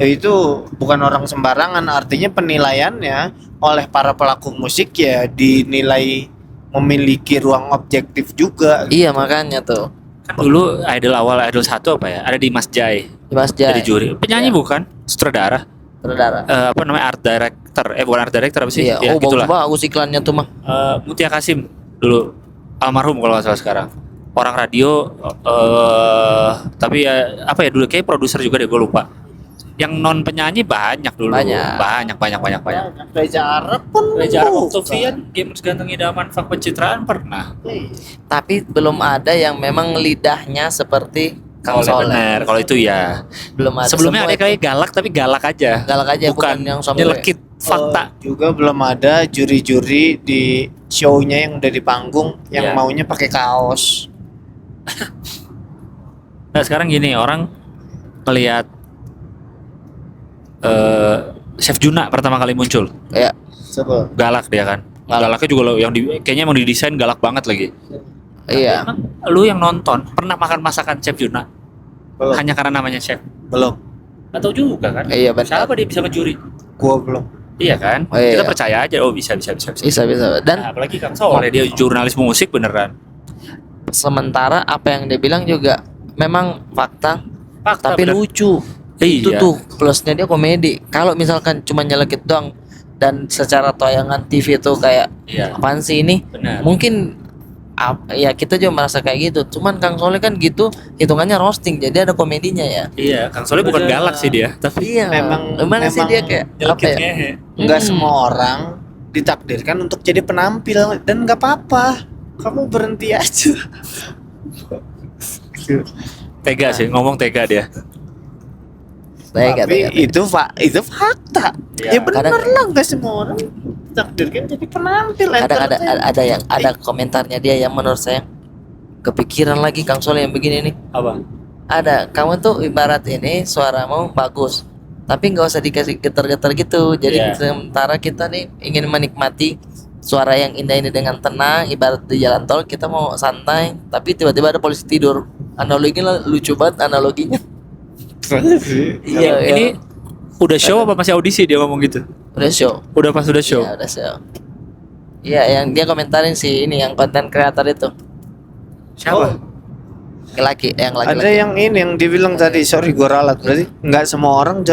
Itu bukan orang sembarangan, artinya penilaiannya oleh para pelaku musik ya dinilai memiliki ruang objektif juga. Iya makanya tuh Kan dulu idol awal idol 1 apa ya? Ada di Mas Jai di Mas Jai. jadi juri. Penyanyi Iya. bukan? Sutradara. Saudara. Apa namanya art director? Bukan art director apa sih? Iya, Ya, oh bagus gitulah. bagus iklannya tuh mah. Mutia Kasim dulu almarhum kalau nggak salah sekarang. Orang radio tapi ya apa ya dulu kayak produser juga deh gue lupa. yang non penyanyi banyak dulu. Banyak. Banyak. Reza Arab pun Reza Arab, bukan. Octavian, Gamers Ganteng Idaman, Fak Pencitraan pernah. Tapi belum ada yang memang lidahnya seperti Kang Soleh Soleh. bener, kalau itu ya. Belum ada. Sebelumnya Semua ada kayak galak tapi galak aja. galak aja, bukan yang sampai nyelekit fakta. Juga belum ada juri-juri di show-nya yang udah di panggung yang Iya. maunya pakai kaos. Nah sekarang gini, orang ngelihat Chef Juna pertama kali muncul, ya. Coba. galak dia kan. Galaknya juga lo yang kayaknya emang didesain galak banget lagi. Iya. Emang lu yang nonton pernah makan masakan Chef Juna Belum. hanya karena namanya chef? Belum. Atau juga kan? Iya, benar. Siapa dia bisa ngejuri? Gua belum. Iya kan? Oh, iya. Kita percaya aja. Oh bisa. Bisa. Dan Nah, apalagi Kang Soleh dia jurnalis musik beneran. sementara apa yang dia bilang juga memang fakta, Fakta tapi bener. lucu. Iya. Itu tuh plusnya dia komedi. Kalau misalkan cuma nyelekit doang dan secara tayangan TV itu kayak Iya. apaan sih ini? Benar. Mungkin ya kita juga merasa kayak gitu. Cuman Kang Soleh kan gitu hitungannya roasting, jadi ada komedinya ya. Iya, Kang Soleh bukan galak sih dia, tapi Iya. Memang- Gimana sih memang dia kayak apa nyelekit ya? ngehe. Nggak Hmm. semua orang ditakdirkan untuk jadi penampil dan nggak apa-apa. Kamu berhenti aja. Tega sih, ngomong tega dia. Tega. Tapi itu fakta. Iya. Ya benar Kadang- lah, nggak semua orang ditakdirkan jadi penampil. Kadang entertain. ada komentarnya dia yang menurut saya kepikiran lagi Kang Soleh yang begini nih. Apa? Ada, kamu tuh ibarat ini suaramu bagus, tapi nggak usah dikasih getar-getar gitu. Jadi Iya. sementara kita nih ingin menikmati suara yang indah ini dengan tenang, ibarat di jalan tol kita mau santai, tapi tiba-tiba ada polisi tidur. Analoginya lucu banget analoginya. Iya, ini udah show apa masih audisi dia ngomong gitu? Udah show. Udah pas udah show. Iya, udah show. Iya, yang dia komentarin sih ini yang konten kreator itu. Siapa? Laki-laki, yang Ada laki-laki. yang ini yang dibilang tadi, sorry gua ralat, berarti nggak semua orang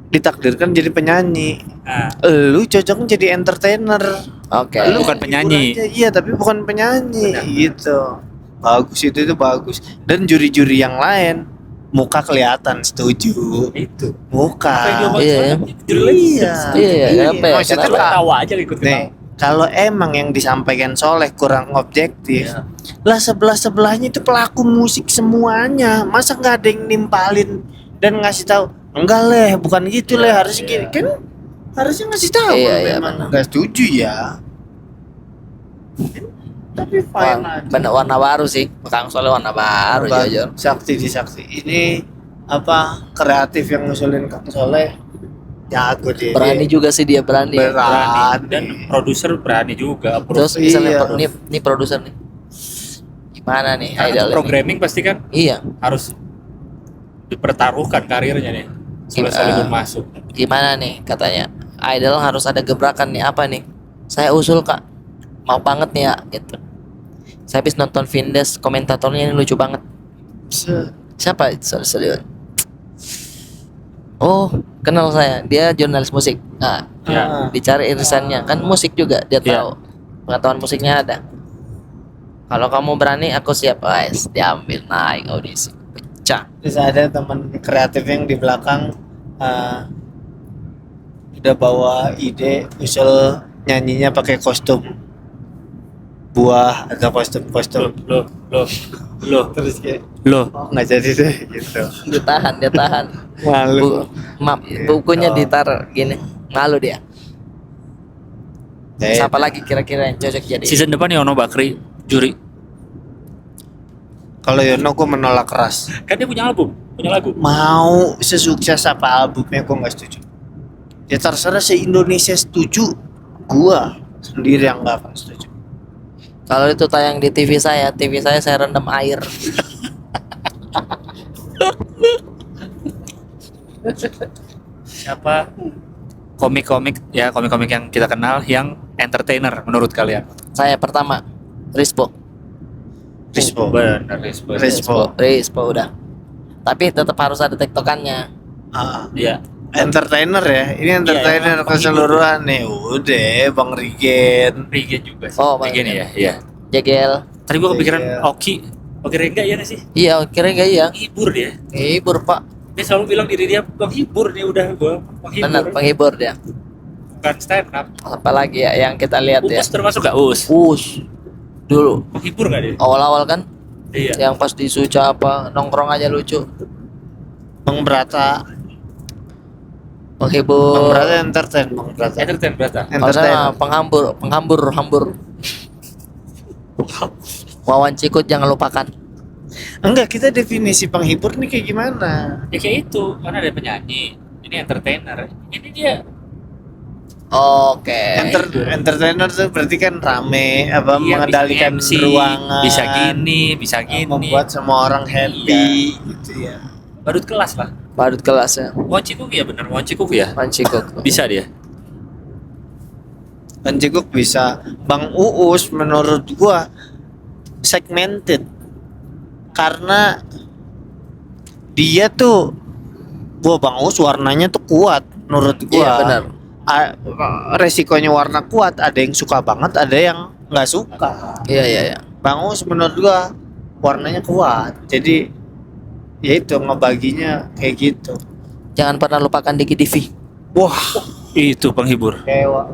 ditakdirkan jadi penyanyi. Nah, Lu cocoknya jadi entertainer. Oke. Lu bukan penyanyi. Hibur aja. Iya, tapi bukan penyanyi gitu. Bagus itu bagus. Dan juri-juri yang lain muka kelihatan, setuju. itu. Muka. Apa yang dia omongin Iya. soalnya judul lagi. Iya, kenapa ya? Maksudnya Kenapa? Tawa aja ikut nih, ketawa. kalau emang yang disampaikan Soleh kurang objektif, Iya. lah sebelahnya itu pelaku musik semuanya. Masa nggak ada yang nimpalin dan ngasih tahu? Enggak leh, bukan gitu leh, harusnya gini kan? Harusnya ngasih tahu. Iya, kalau iya, memang benar. nggak setuju ya. Tapi fine aja. Bener warna baru sih, Kang Soleh warna baru Bang, jujur. Sakti di Sakti ini apa kreatif yang ngusulin Kang Soleh, jago dia. Berani juga sih dia berani. Berani. Dan produser berani juga. Terus misalnya Iya. nih produser nih. Gimana nih Karena idol ini? programming pasti kan Iya. harus dipertaruhkan karirnya nih. Selesai masuk. Gimana nih katanya? Idol harus ada gebrakan nih apa nih? Saya usul Kak. Mau banget nih ya gitu. Saya habis nonton Vindes, komentatornya ini lucu banget. Siapa itu? Sorry. Oh, kenal saya. Dia jurnalis musik. Nah, Ya. dicari irisannya kan musik juga dia Iya. tahu. Pengetahuan musiknya ada. Kalau kamu berani aku siap, guys. Diambil naik audisi. Pecah. Terus ada teman kreatif yang di belakang udah bawa ide usul nyanyinya pakai kostum buah atau kostum Loh. terus kayak Loh. oh, nggak jadi deh gitu. Dia tahan. Malu. Bukunya ditaruh gini. Malu dia. Ya, Siapa lagi kira-kira yang cocok jadi? Season depan Yono Bakri juri. kalau Yono gue menolak keras. Kan dia punya album, punya lagu. Mau sesukses apa albumnya gue nggak setuju. Ya terserah se-Indonesia setuju, gua sendiri yang nggak akan setuju. Kalau itu tayang di TV saya rendam air. Siapa komik-komik yang kita kenal yang entertainer menurut kalian? Saya pertama Rispo. Rispo. Benar, Rispo. Rispo udah. Tapi tetap harus ada tektokannya. Ah, Iya. entertainer ya, ini entertainer Iya, keseluruhan nih. Udah, Bang Rigen. Rigen juga sih. Oh, Rigen ya, iya. Jegel. Tadi gua kepikiran Iya. Oki Rengga ya nggak sih? Iya, kira enggak iya. Hibur dia. Hibur Pak. Dia selalu bilang diri dia penghibur nih, udah gua penghibur. Benar, penghibur dia. Bukan stand up. Apalagi ya yang kita lihat ya. Uus termasuk gak Uus? Dulu Penghibur gak dia? awal-awal kan Iya. yang pas di Suca apa nongkrong aja lucu. Bang Brata, Bang Penghibur. Brata entertain, Bang Brata. Entertain berata. Kalau Entertain. saya penghambur. Wawan Cikut jangan lupakan. Enggak, kita definisi penghibur nih kayak gimana? Ya kayak itu, karena ada penyanyi. Ini entertainer. Ini dia Oke. Entertainer tuh berarti kan rame, apa iya, mengendalikan bisa MC, ruangan, bisa gini, bisa gini. membuat semua orang happy gitu ya. Badut kelas lah. Badut kelasnya. Wancikuk ya bener, Wancikuk ya. Wawan Cikut. Bisa dia. Kan Cikuk bisa. Bang Uus menurut gua segmented karena dia tuh Bang Uus warnanya tuh kuat menurut gua. Iya benar. Resikonya warna kuat, ada yang suka banget, ada yang nggak suka. Iya. Bang Uus menurut gua warnanya kuat, jadi ya itu ngebaginya kayak gitu. Jangan pernah lupakan Diki Divi. Wah, Itu penghibur. kewa.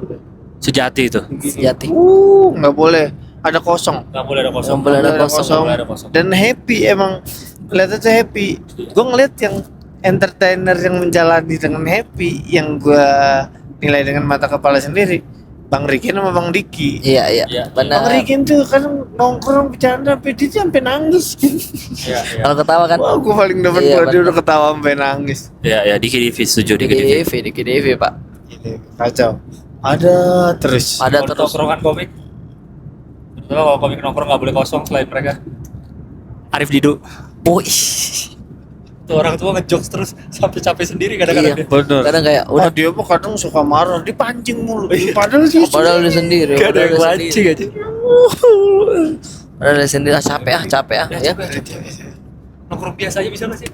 Sejati itu. Sejati. Nggak boleh ada kosong. Nggak boleh ada kosong. Nggak boleh ada Nggak boleh kosong. Nggak boleh ada kosong. Dan happy emang, lihat aja happy. Gue ngeliat yang entertainer yang menjalani dengan happy, yang gua nilai dengan mata kepala sendiri, Bang Rikin sama Bang Diki. Iya. Iya. Bang Benar. Rikin tuh kan nongkrong bercanda, sampai dia sampai nangis. Iya, iya. Kalau ketawa kan. Wah, gue paling dapat Iya, kalau dia benar. udah ketawa sampai nangis. Ya, Diki Divi setuju Diki Diki Divi. Divi Pak. Ini kacau. Ada terus. Ada Kalau terus. tongkrongan komik. Terutama kalau komik nongkrong nggak boleh kosong selain mereka. Arif Didu. Wih. Tuh orang tua ngejokes terus sampai capek sendiri kadang-kadang Iya. dia. Bener. Kadang kayak Udah udah dia mah kadang suka marah, dipancing mulu. Padahal sih. padahal dia sendiri. Gak ada Padahal yang dia mancing sendiri. aja. Padahal dia sendiri. Capek ya. Ya. Nongkrong biasa aja bisa nggak sih?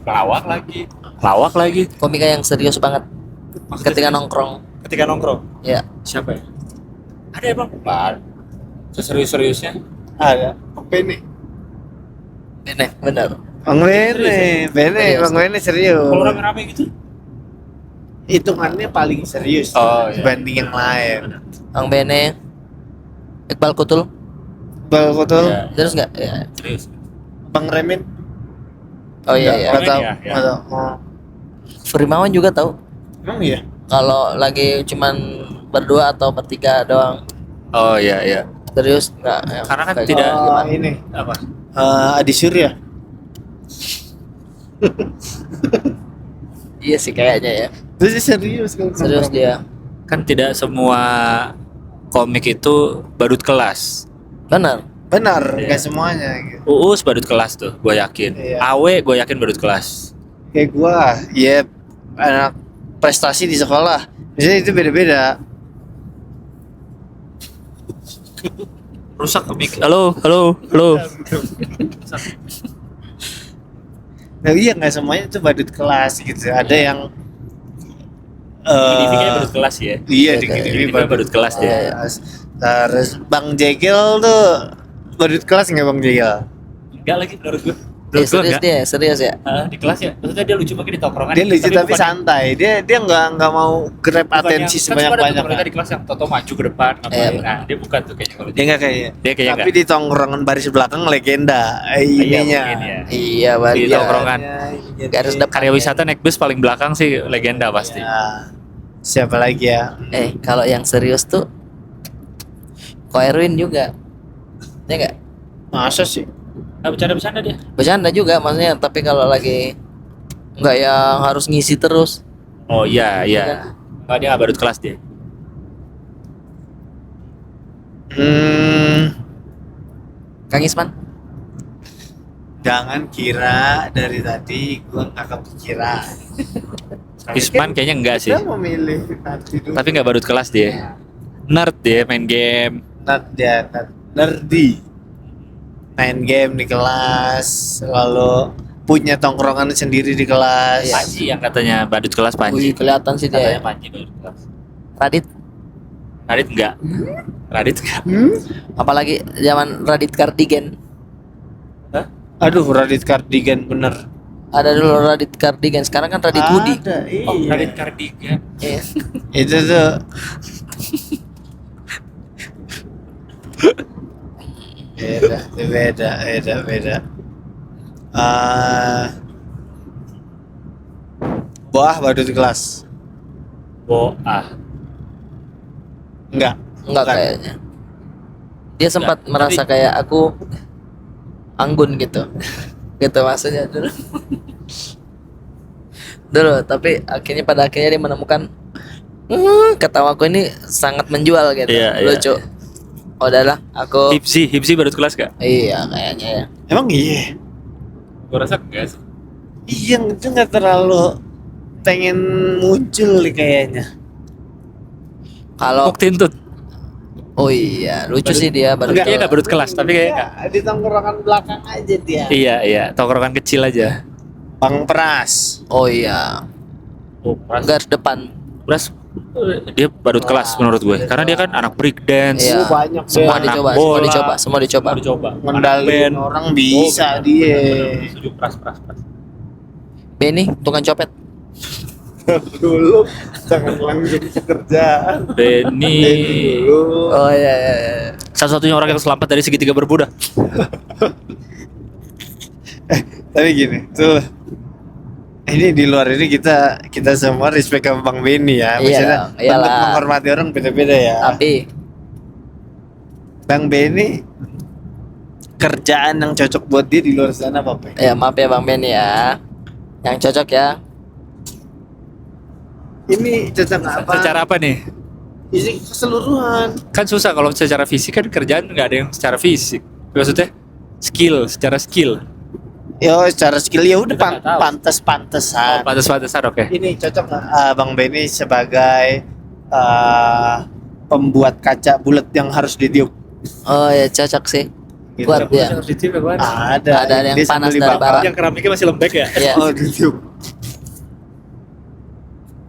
Lawak lagi. Komika yang serius banget ketika nongkrong. Ketika nongkrong. Ya. Siapa ya? Ada ya bang? Nggak ada. Seserius-seriusnya. Ada. Bene. Benar. Bang Bene, Serius. Bang Bene serius. Kalau rame-rame gitu? Hitungannya paling serius Oh, iya. dibanding yang lain. Bang Bene, Iqbal Kutul, Bang Kotul, Iya. terus nggak? Ya. Serius. Bang Remin. Oh iya. Nggak tahu. Remin ya, Nggak tahu. Oh. Furimawan juga tahu. Emang iya? Kalau lagi cuman berdua atau bertiga doang, Oh iya. serius nggak? Ya, Karena kan kayak tidak- gitu. Gimana? Ini Apa? Adi Surya. Iya sih kayaknya ya. Terus dia serius kan? Serius dia. Kan tidak semua komik itu badut kelas. Benar. Benar, Iya. nggak semuanya. Gitu. Uus badut kelas tuh, gue yakin. Iya. Awe gue yakin badut kelas. Kayak gua, ya anak prestasi di sekolah. Biasanya itu beda-beda. Rusak mic. Halo. Nah, iya nggak semuanya itu badut kelas gitu. Ada yang Ini kayaknya badut kelas ya. Iya, Iya, dikit-dikit Ini badut kelas dia. Iya. Terus Bang Jegel tuh badut kelas nggak Bang Jegel? Enggak lagi menurut gue. Dia Menurut gue serius enggak. dia, serius ya. Di kelas ya. Maksudnya dia lucu pakai di tongkrongan. Dia lucu tapi bukan- santai. Dia nggak mau grab bukan atensi yang- kan suka ada tuh sebanyak-banyak. mereka di kelas yang Toto maju ke depan ngapain. Iya, Nah, dia bukan tuh kayaknya kalau Dia nggak kayaknya. Dia kayaknya Tapi di tongkrongan baris belakang legenda. Ininya. mungkin ya. Iya, Di banget. tongkrongan. Garis depan. Karya wisata naik bus paling belakang sih legenda pasti. Ya. Siapa lagi ya? Kalau yang serius tuh Ko Erwin juga. Ya enggak? Masa sih? Nah, bercanda-bercanda dia. Bercanda juga maksudnya, tapi kalau lagi enggak yang harus ngisi terus. Oh iya. Iya. Enggak, dia nggak badut kelas dia. Kang Isman. Jangan kira dari tadi gua nggak kepikiran. Isman kayaknya enggak sih. Kita memilih nanti dulu. Tapi nggak badut kelas dia. Nerd dia main game. Nerdy. Main game di kelas, lalu punya tongkrongan sendiri di kelas. Panji yang katanya badut kelas Wih, Panji. kelihatan sih Katanya dia. Panji badut kelas. Radit. Radit enggak. Radit enggak. Apalagi zaman Radit Cardigan. Aduh, Radit Cardigan bener. Ada dulu Radit Cardigan, sekarang kan Radit Hoodie. Ada, iya. Oh, Radit Cardigan. Iya. Itu tuh. beda. Boah baru di kelas. Boah. Enggak. Enggak Bukan. kayaknya. Dia sempat Enggak, merasa tapi- kayak aku anggun gitu. Gitu maksudnya dulu. Dulu, tapi pada akhirnya dia menemukan ketawaku ini sangat menjual gitu. Iya, iya, Lucu. Oh, udahlah, aku Hipsi baru kelas gak? iya kayaknya ya. Emang iya. Gue rasa enggak sih. Iya, itu nggak terlalu pengen muncul nih kayaknya. Kalau Buktiin tuh. oh iya, lucu sih dia baru. Enggak. Iya nggak baru kelas, tapi kayak enggak. Di tongkrongan belakang aja dia. Iya, tongkrongan kecil aja. Bang Pras. Oh iya, Oh, garis depan. Pras dia baru kelas menurut gue. Karena dia kan anak break dance. Iya. Banyak Semua deh. anak dicoba, bola. semua dicoba. Baru coba. Ngendalin orang bisa dia. Setuju Pras. Benny, tukang copet. Dulu jangan langsung jadi pekerjaan. Benny. Dulu. Oh iya iya. iya. Satu-satunya orang yang selamat dari segitiga bermuda. Tapi gini, tuh. Ini di luar ini kita semua respect sama Bang Benny ya. Maksudnya Iya, iyalah. bentuk menghormati orang beda-beda ya. Tapi Bang Benny kerjaan yang cocok buat dia di luar sana apa? Pak? ya maaf ya Bang Benny ya. Yang cocok ya. Ini cocok apa? Secara apa nih? Ini keseluruhan. Kan susah kalau secara fisik kan kerjaan nggak ada yang secara fisik. Maksudnya secara skill. Yo, secara skill ya udah Kita nggak tahu. pantas-pantesan. Pantas-pantesan oke. Ini cocok nggak Bang Benny sebagai pembuat kaca bulat yang harus ditiup? Oh ya cocok sih. Gitu. Buat dia. Ada yang dia panas sambil dari dibakar. barat. Yang keramiknya masih lembek ya? Iya. Oh, ditiup.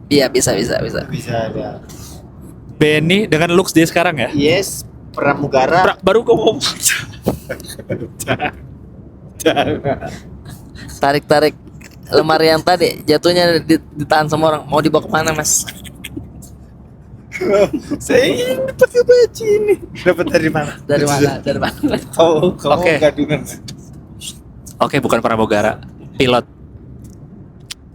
Iya bisa. Bisa ada. Benny dengan looks dia sekarang ya? Yes, pramugara. Baru gue ngomong. Tarik lemari yang tadi jatuhnya ditahan sama orang. Mau dibawa kemana Mas? Saya ingin pakai baju ini. Dapat dari mana? Dari mana? Dari mana? Kamu Oke. gadungan. Oke, bukan pramugara, pilot.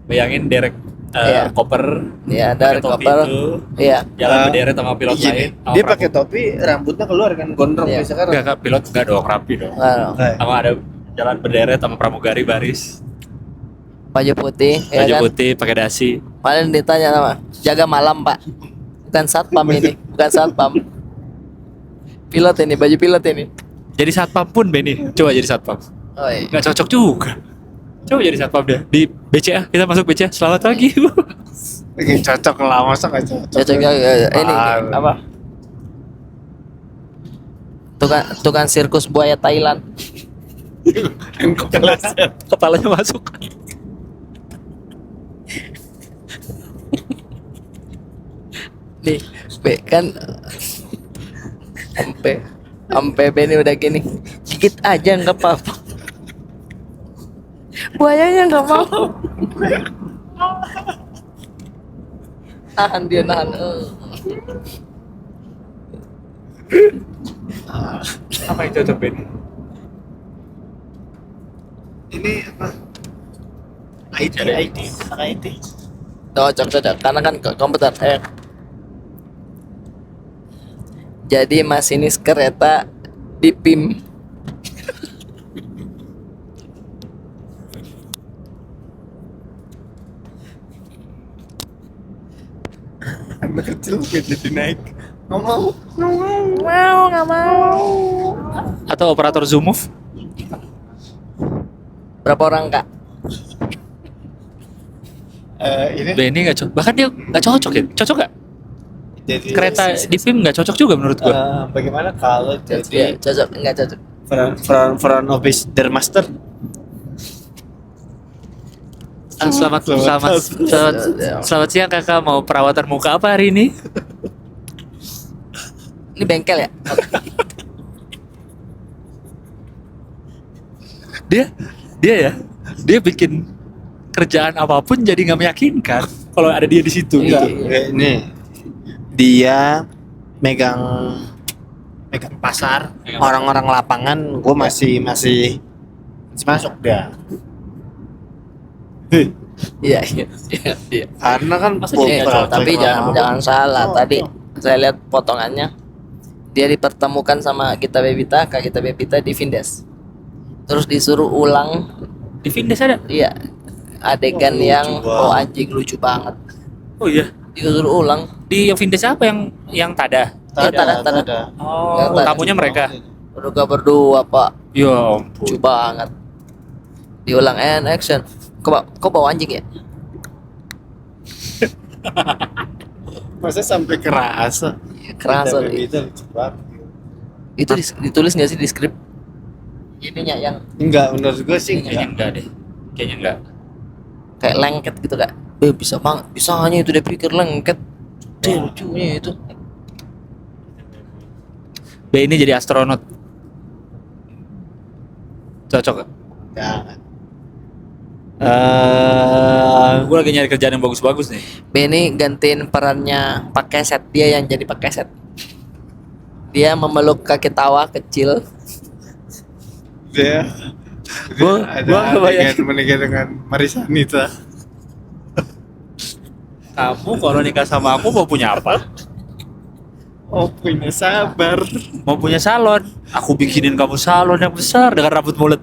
Bayangin derek Iya. koper, Iya dari pakai topi koper. itu, Iya. jalan berderet sama pilot Gini, lain. sama dia pramugara. pakai topi, rambutnya keluar kan gondrong Iya. biasa kan. Enggak, Kak, pilot enggak dong, rapi dong. Nah, Sama ada jalan berderet sama pramugari baris, baju putih, ya baju kan? putih, pakai dasi. Paling ditanya sama jaga malam Pak. Bukan satpam ini, bukan satpam. Pilot ini, baju pilot ini. Jadi satpam pun Benny, coba jadi satpam. Oh iya. Nggak cocok juga. Coba jadi satpam deh di BCA, kita masuk BCA. Selamat pagi. Oke, cocok lah, masa nggak cocok? Cocok ini Parah. apa? Tukang sirkus buaya Thailand. Kepalanya masuk. Nih, kan sampai Benny udah gini. Dikit aja nggak apa-apa. Buayanya nggak mau. Nahan dia nahan. Apa yang cocok Benny? Ini apa? IT. Cocok karena kan komputer. Jadi masinis kereta di PIM. Anak kecil nggak jadi naik. Nggak mau. Nggak mau. Atau operator Zoom Move? Berapa orang kak? Ini Benny nggak cocok. Bahkan dia nggak cocok ya. Cocok nggak? jadi Kereta di film nggak cocok juga menurut gua. bagaimana kalau Ya, jadi cocok nggak cocok? front office Dermaster? Selamat siang kakak, mau perawatan muka apa hari ini? Ini bengkel ya? Dia ya, dia bikin kerjaan apapun jadi nggak meyakinkan kalau ada dia di situ. Enggak, Gitu. ini dia megang pasar, Megang orang-orang lapangan, gue masih masuk dia. Iya. Karena kan Masa Eh, dia tapi jangan salah. Tadi saya lihat potongannya, dia dipertemukan sama Gita Bebita, Kak Gita Bebita di Vindes. Terus disuruh ulang, Di Vindes ada. iya, adegan Lucu yang banget. anjing lucu banget. Oh iya. Disuruh ulang. Di yang Vindes apa yang tada? Tada. Oh, Yang tada. tamunya mereka. Mereka berdua pak, Ya ampun. lucu banget. Diulang and action. Kok bawa anjing ya? Masa sampai kerasa? Kerasa. Itu lucu banget. Itu ditulis nggak sih di skrip? Ininya yang Enggak, menurut gue sih Kayaknya enggak. enggak deh. Kayaknya enggak. kayak lengket gitu kak. Bisa banget, bisanya itu dia pikir lengket. Dia lucunya itu. B ini jadi astronot. Cocok gak? Jangan. Gue lagi nyari kerjaan yang bagus-bagus nih. Benny gantiin perannya Pak Keset, dia yang jadi Pak Keset. Dia memeluk kaki tawa kecil. Dia Gua ada kebayang. adegan menikah dengan Marisa Anita. Kamu kalau nikah sama aku mau punya apa? Oh, punya sabar. Mau punya salon. Aku bikinin kamu salon yang besar dengan rambut mulet.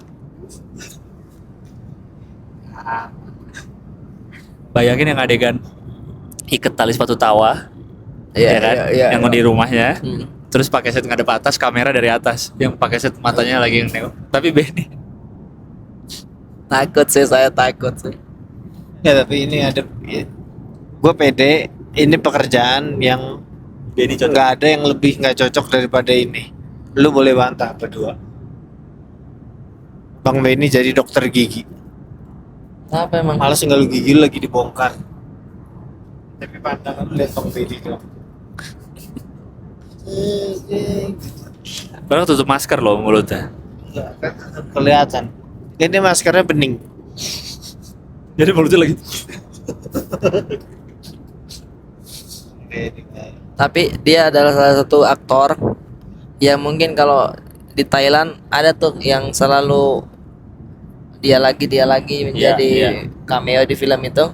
Bayangin yang adegan ikat tali sepatu tawa, ya kan? Yang di rumahnya. Hmm. Terus pakai set ngadep atas, kamera dari atas. Yang pakai set matanya lagi nengok. Tapi Benny Takut sih, saya takut sih. Ya tapi ini ada, gue pede. Ini pekerjaan yang Benny cocok. nggak ada yang lebih nggak cocok daripada ini. Lu boleh bantah berdua. Bang Benny jadi dokter gigi. Apa emang? Malas nggak lu gigi lu lagi dibongkar. Tapi pandangan lu lihat Bang Benny dong. Padahal tutup masker loh mulutnya. Nggak, kan kelihatan. Ini maskernya bening. Jadi mulutnya lagi. Tapi dia adalah salah satu aktor yang mungkin kalau di Thailand ada tuh yang selalu dia lagi menjadi iya. cameo di film itu.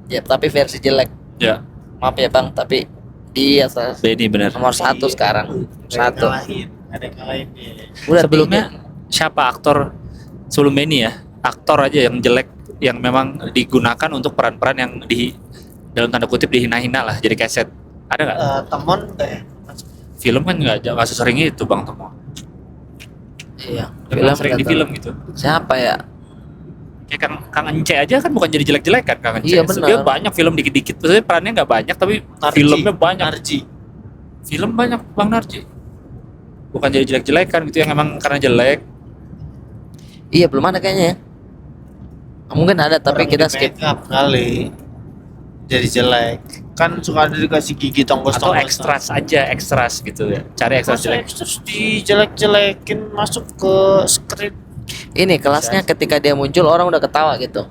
Ya, tapi versi jelek. Ya, Maaf ya bang, tapi dia Benny bener. nomor satu sekarang. Satu. Ada yang ngalahin dia. Udah Sebelumnya tiga. siapa aktor sebelum Benny ya? Aktor aja yang jelek yang memang digunakan untuk peran-peran yang di dalam tanda kutip dihina-hina lah jadi keset. Ada nggak? Temon kayak Film kan nggak sesering itu Bang Tomo. Iya. Film sering di nggak tahu. film gitu. Siapa ya? Kayak Kang Ence aja kan bukan jadi jelek-jelek kan Kang Ence. Iya, benar. Dia banyak film dikit-dikit. Maksudnya perannya nggak banyak tapi filmnya banyak. Narji. Film banyak Bang Narji. Bukan jadi jelek-jelek kan gitu yang emang karena jelek. Iya belum ada kayaknya ya. Mungkin ada tapi Orang kita di skip. make up kali. Jadi jelek. Kan suka ada dikasih gigi Atau tongkos-tongkos. ekstras aja, ekstras gitu ya. Cari ekstras jelek. Terus dijelek-jelekin masuk ke skrip. Ini kelasnya ketika dia muncul orang udah ketawa gitu.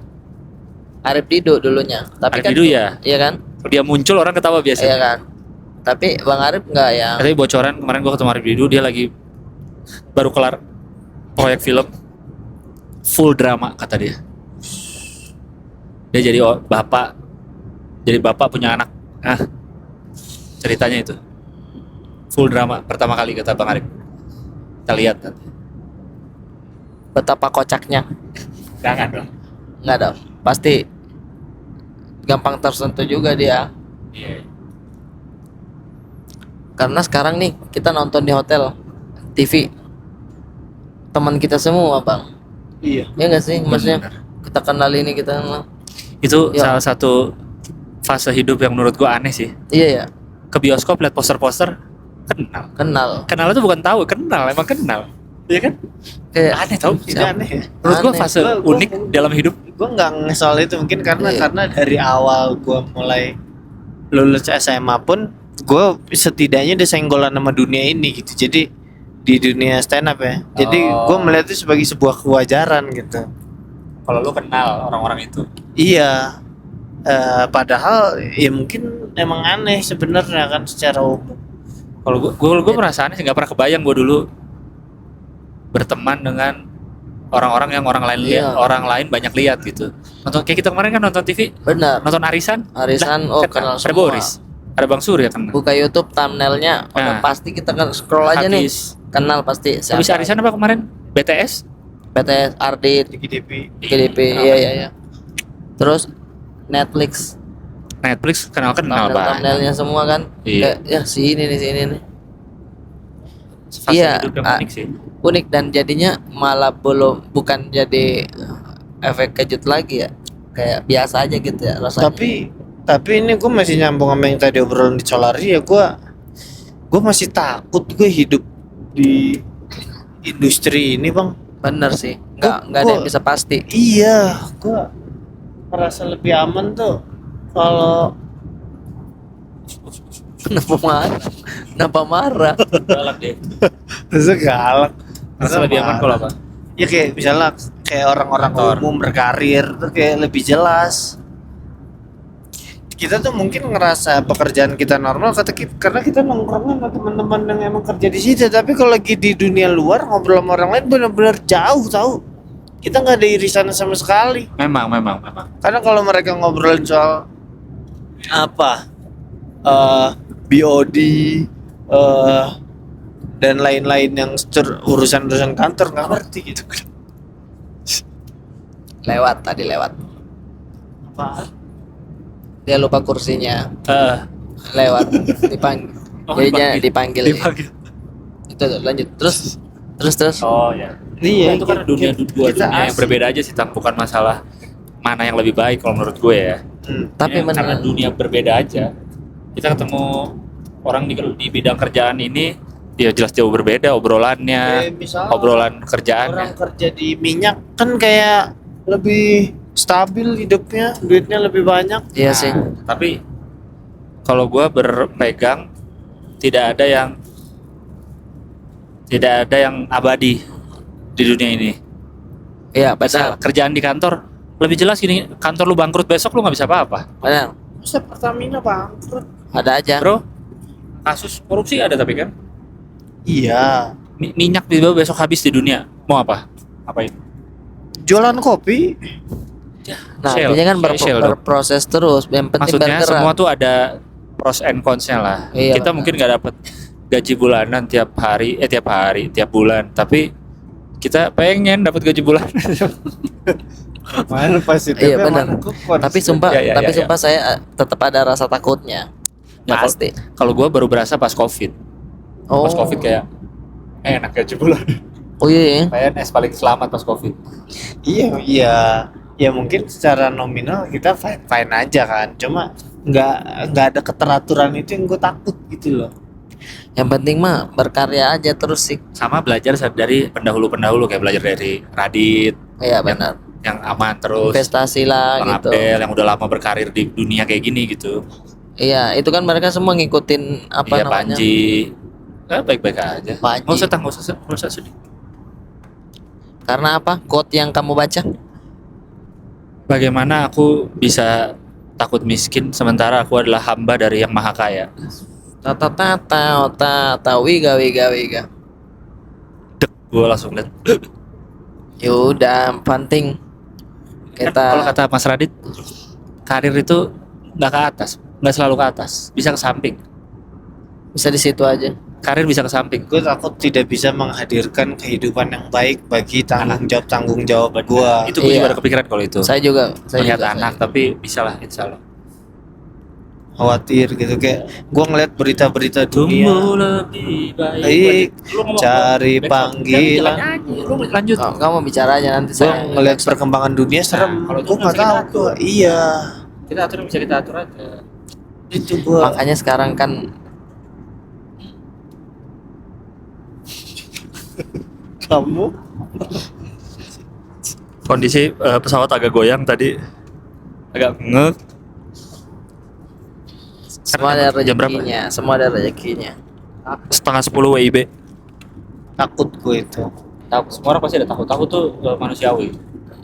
Arif Dido dulunya. Tapi Arif kan Dido ya? Iya kan? Kalau dia muncul orang ketawa biasa. Iya kan? Tapi Bang Arif enggak ya. Tapi bocoran kemarin gua ketemu Arif Dido dia lagi baru kelar proyek film full drama kata dia. Dia jadi bapak punya anak. Ceritanya itu full drama pertama kali kata Bang Arif. Kita lihat nanti. Betapa kocaknya. Jangan dong. Enggak dong. Pasti gampang tersentuh juga dia. Iya. Karena sekarang nih kita nonton di hotel TV teman kita semua bang. Iya. Ya nggak sih maksudnya Benar. kita kenal ini kita kenal. Itu Ya. salah satu fase hidup yang menurut gua aneh sih. Iya ya Ke bioskop lihat poster-poster kenal. kenal. Kenal itu bukan tahu, kenal emang kenal. Iya kan? Kayak Aneh tau. Ini aneh ya. Menurut gua Aneh. fase Gua- unik dalam hidup. Gue nggak ngesal itu mungkin karena Iya. dari awal gue mulai lulus SMA pun gue setidaknya udah senggolan sama dunia ini gitu. Jadi di dunia stand up ya. Jadi Oh. gue melihat itu sebagai sebuah kewajaran gitu. kalau lu kenal orang-orang itu. Iya. Padahal ya mungkin emang aneh sebenarnya kan secara umum. Kalau gue merasa aneh sih, nggak pernah kebayang gue dulu berteman dengan orang-orang yang orang lain Iya. orang lain banyak lihat gitu. Nonton kayak kita kemarin kan nonton TV, Benar. nonton Arisan. Arisan, Lah, oh, kan kenal ada semua. Boris, ada Bang Surya kenal. Buka YouTube thumbnailnya Nah. udah pasti kita kan scroll aja nih. Habis Kenal pasti. habis Siapa? Arisan apa kemarin? BTS. PTS, Ardit, DP. GDP, iya. Terus Netflix, Netflix kenal banyak. thumbnailnya semua kan. Iya. Kayak, ya si ini nih, si ini nih. Fase Iya, hidup yang unik sih. Unik dan jadinya malah bukan jadi efek kejut lagi ya. Kayak biasa aja gitu ya rasanya. Tapi ini gue masih nyambung sama yang tadi obrolan di Solari ya, gue masih takut gue hidup di industri ini, Bang. Bener sih. Nggak ada yang bisa pasti. Iya, gue merasa lebih aman tuh kalau Kenapa marah? Kenapa marah? Galak deh. galak. Masa lebih aman kalau apa? Ya kayak misalnya kayak orang-orang Kantor. umum berkarir tuh kayak lebih jelas. Kita tuh mungkin ngerasa pekerjaan kita normal karena kita nongkrongnya sama teman-teman yang emang kerja di situ. Tapi kalau lagi di dunia luar ngobrol sama orang lain benar-benar jauh tahu. Kita nggak ada irisan sama sekali. Memang. Karena kalau mereka ngobrolin soal apa BOD dan lain-lain yang urusan-urusan kantor nggak ngerti gitu. Lewat tadi lewat. Apa? Dia lupa kursinya. Lewat dipanggil. Oh, Jadinya dipanggil. Dipanggil. Itu tuh, lanjut. Terus. Oh ya. Iya, Itu kan dunia kita yang asik. berbeda aja sih, Tang. Bukan masalah mana yang lebih baik kalau menurut gue ya. Tapi Ini karena menurut dunia berbeda aja. Kita ketemu orang di bidang kerjaan ini, ya jelas jauh berbeda obrolannya, Misalnya obrolan orang kerjaannya. kerja di minyak kan kayak lebih stabil hidupnya, duitnya lebih banyak. iya Nah, sih. Tapi kalau gue berpegang tidak ada yang abadi di dunia ini. Iya, Bisa benar. kerjaan di kantor lebih jelas gini, kantor lu bangkrut besok lu nggak bisa apa-apa, Benar. Masa Pertamina bangkrut? Ada aja. bro. Kasus korupsi ada tapi kan Iya. minyak tiba besok habis di dunia, mau apa? Apain? Jualan kopi. Nah, Shell. artinya kan Shell dong. berproses terus. Yang penting Maksudnya bergerak. semua tuh ada pros and cons-nya lah. Iya, Kita benar. mungkin nggak dapat gaji bulanan tiap tiap bulan, tapi kita pengen dapat gaji bulanan. Mana positif? Iya, benar. Tapi sumpah, Ya, tapi ya. sumpah saya tetap ada rasa takutnya. Ya, Pasti. Kalau gue baru berasa pas COVID. Oh. Pas COVID kayak enak gaji bulanan. Oh iya. PNS paling selamat pas COVID. Iya. Ya mungkin secara nominal kita fine aja kan. Cuma nggak ada keteraturan itu yang gue takut gitu loh. Yang penting mah berkarya aja terus sih. Sama belajar dari pendahulu-pendahulu, kayak belajar dari Radit Iya benar. yang aman, terus Investasi lah Bang gitu. Abdel yang udah lama berkarir di dunia kayak gini gitu. Iya, itu kan mereka semua ngikutin apa Iya, namanya? Panji. Baik-baik aja. Panji. Nggak usah sedih. Karena apa? Quote yang kamu baca? Bagaimana aku bisa takut miskin sementara aku adalah hamba dari yang maha kaya? Tata wiga. Dek, gue langsung lihat. Yaudah, penting Kan kalau kita kata Mas Radit, karir itu nggak ke atas, nggak selalu ke atas, bisa ke samping. bisa di situ aja. Karir bisa ke samping. Gue takut tidak bisa menghadirkan kehidupan yang baik bagi tanggung jawab gue. Itu gue Iya. juga ada kepikiran kalau itu. Saya juga. Melihat juga, anak, tapi bisa lah, insya Allah. Khawatir gitu kayak gue ngeliat berita-berita dunia. Tumbuh lebih Baik, Lu ngomong cari apa? panggilan. Jangan nyanyi, lu lanjut. Oh, kamu bicara aja nanti Gue saya ngeliat perkembangan dunia serem. Nah, kalau Gue itu nggak bisa tahu kita atur. gue. Iya. Kita atur yang bisa kita atur aja. Itu gue. Makanya sekarang kan Kamu Kondisi pesawat agak goyang tadi, agak ngek. semua ada Jam berapa? rezekinya, semua ada rezekinya. 9:30 WIB. takut gue itu. Takut, semua orang pasti ada takut. Takut tuh manusiawi.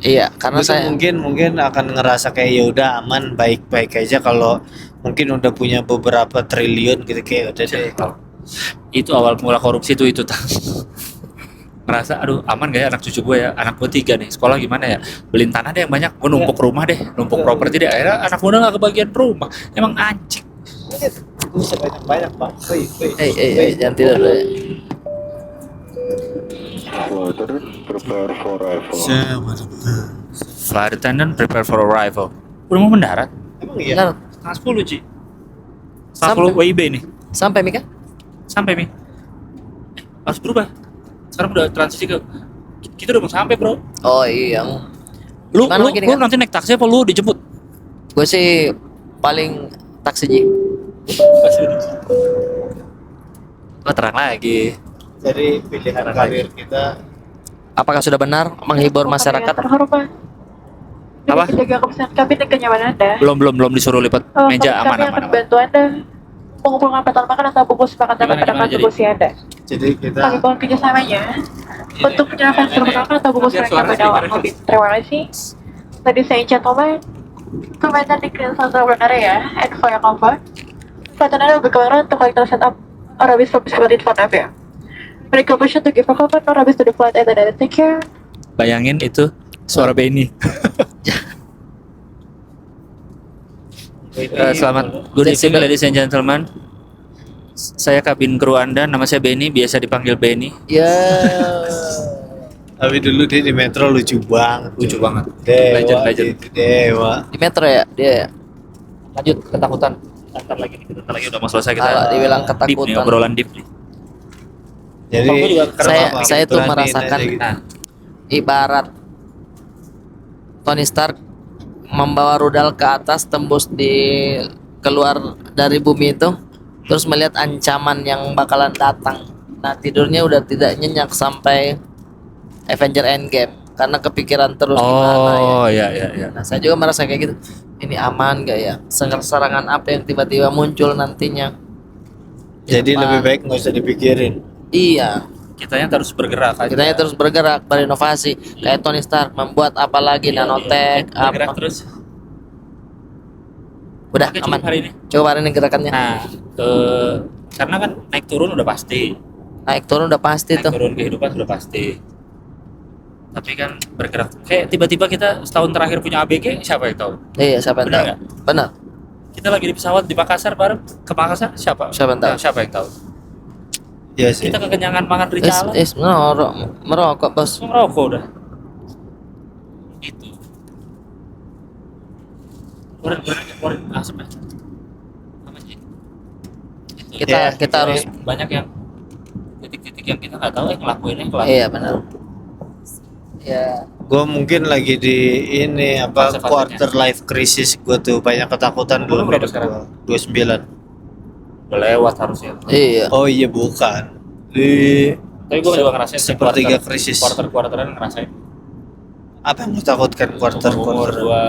Iya, karena Gua tuh saya mungkin akan ngerasa kayak ya udah aman, baik-baik aja kalau mungkin udah punya beberapa triliun gitu, kayak udah deh. Itu awal mula korupsi itu Tang. Ngerasa aduh aman gak ya anak cucu gue ya, anak gue 3 nih, sekolah gimana ya, beliin tanah deh yang banyak, gue numpuk rumah deh, numpuk properti deh, akhirnya anak gue nggak kebagian rumah, emang anjing. Bisa banyak-banyak, Pak. jangan tidur dulu ya. Flight attendant prepare for arrival. Udah mau mendarat? Emang iya? Benar. Setengah 10 Ci. Setengah Sampai. 10 WIB nih. Sampai Mika? Sampai Mi. Harus berubah. Sekarang udah transisi ke kita udah mau sampai bro. Oh iya. Lu Gimana lu, lagi nih, lu Kak? nanti naik taksi apa lu dijemput? Gue sih paling taksi Ji. Oh, terang lagi. Jadi pilihan karir kita Apakah sudah benar menghibur masyarakat? Terhormat. Apa? Demi menjaga kebersihan kami dan kenyamanan Anda. Belum disuruh lipat meja, Kami aman. akan membantu Anda mengumpulkan batal makan atau bungkus makan Gimana, pada gimana tubuh si Anda. jadi kita Kami mohon kerjasamanya untuk menyerahkan seluruh makan atau bungkus Biar mereka suara pada awak speaker. mobil. Terima kasih. Ladies and gentlemen, Commander di Grand Central Area and for your comfort, flight attendant will be cleared to collect the setup or service from security for Navia. Make a permission to give a comment or service to the flight attendant. Take care. Bayangin itu suara Benny. Selamat good evening ladies and gentlemen. Saya kabin kru Anda, nama saya Benny, biasa dipanggil Benny. Ya. tapi dulu dia di Metro lucu banget. Lucu banget. Dewa, Legend. gitu, Dewa. Di Metro ya dia. Ya? Lanjut ketakutan. Ntar lagi udah mau selesai kita. Kalau dibilang Deep nih, ketakutan. obrolan deep nih. Jadi Aku juga Saya tuh aturan merasakan ini aja gitu. Nah, ibarat Tony Stark membawa rudal ke atas tembus di keluar dari bumi itu terus melihat ancaman yang bakalan datang. Nah tidurnya udah tidak nyenyak sampai Avenger Endgame karena kepikiran terus gimana ya. oh ya. Nah saya juga merasa kayak gitu. Ini aman gak ya? Serangan apa yang tiba-tiba muncul nantinya? Di Jadi depan. lebih baik nggak usah dipikirin. Iya. Kitanya terus bergerak aja. Kitanya terus bergerak, berinovasi kayak Tony Stark membuat apa lagi Iya, nanotech bergerak apa. terus. Udah Oke, aman. cukup hari ini. Coba hari ini gerakannya. Nah, karena kan naik turun udah pasti. Naik turun udah pasti Naik tuh. turun kehidupan udah pasti. Tapi kan bergerak kayak tiba-tiba kita setahun terakhir punya ABG, siapa yang tahu? Iya, siapa yang Benar tahu? nggak? Benar. Kita lagi di pesawat di Makassar bareng ke Makassar, siapa? Siapa yang tahu? Nah, siapa yang tahu? Ya sih. Kita kekenyangan makan ricala. Merokok, Bos. Ngerokok udah. Itu. Keluarin asap ya. Apa sih? Itu. Kita harus banyak yang titik-titik yang kita nggak tahu ngelakuinnya kelar. iya benar. Ya, Gue mungkin lagi di ini apa Fase-fasenya. quarter life crisis. Gue tuh banyak ketakutan Umur dulu berapa hidup sekarang? gua. 29. Udah lewat harusnya. iya. Oh iya bukan. Di Tapi gue juga ngerasain sepertiga krisis. Quarter-quarteran ngerasain. Apa yang ditakutkan quarter Umur quarter? dua,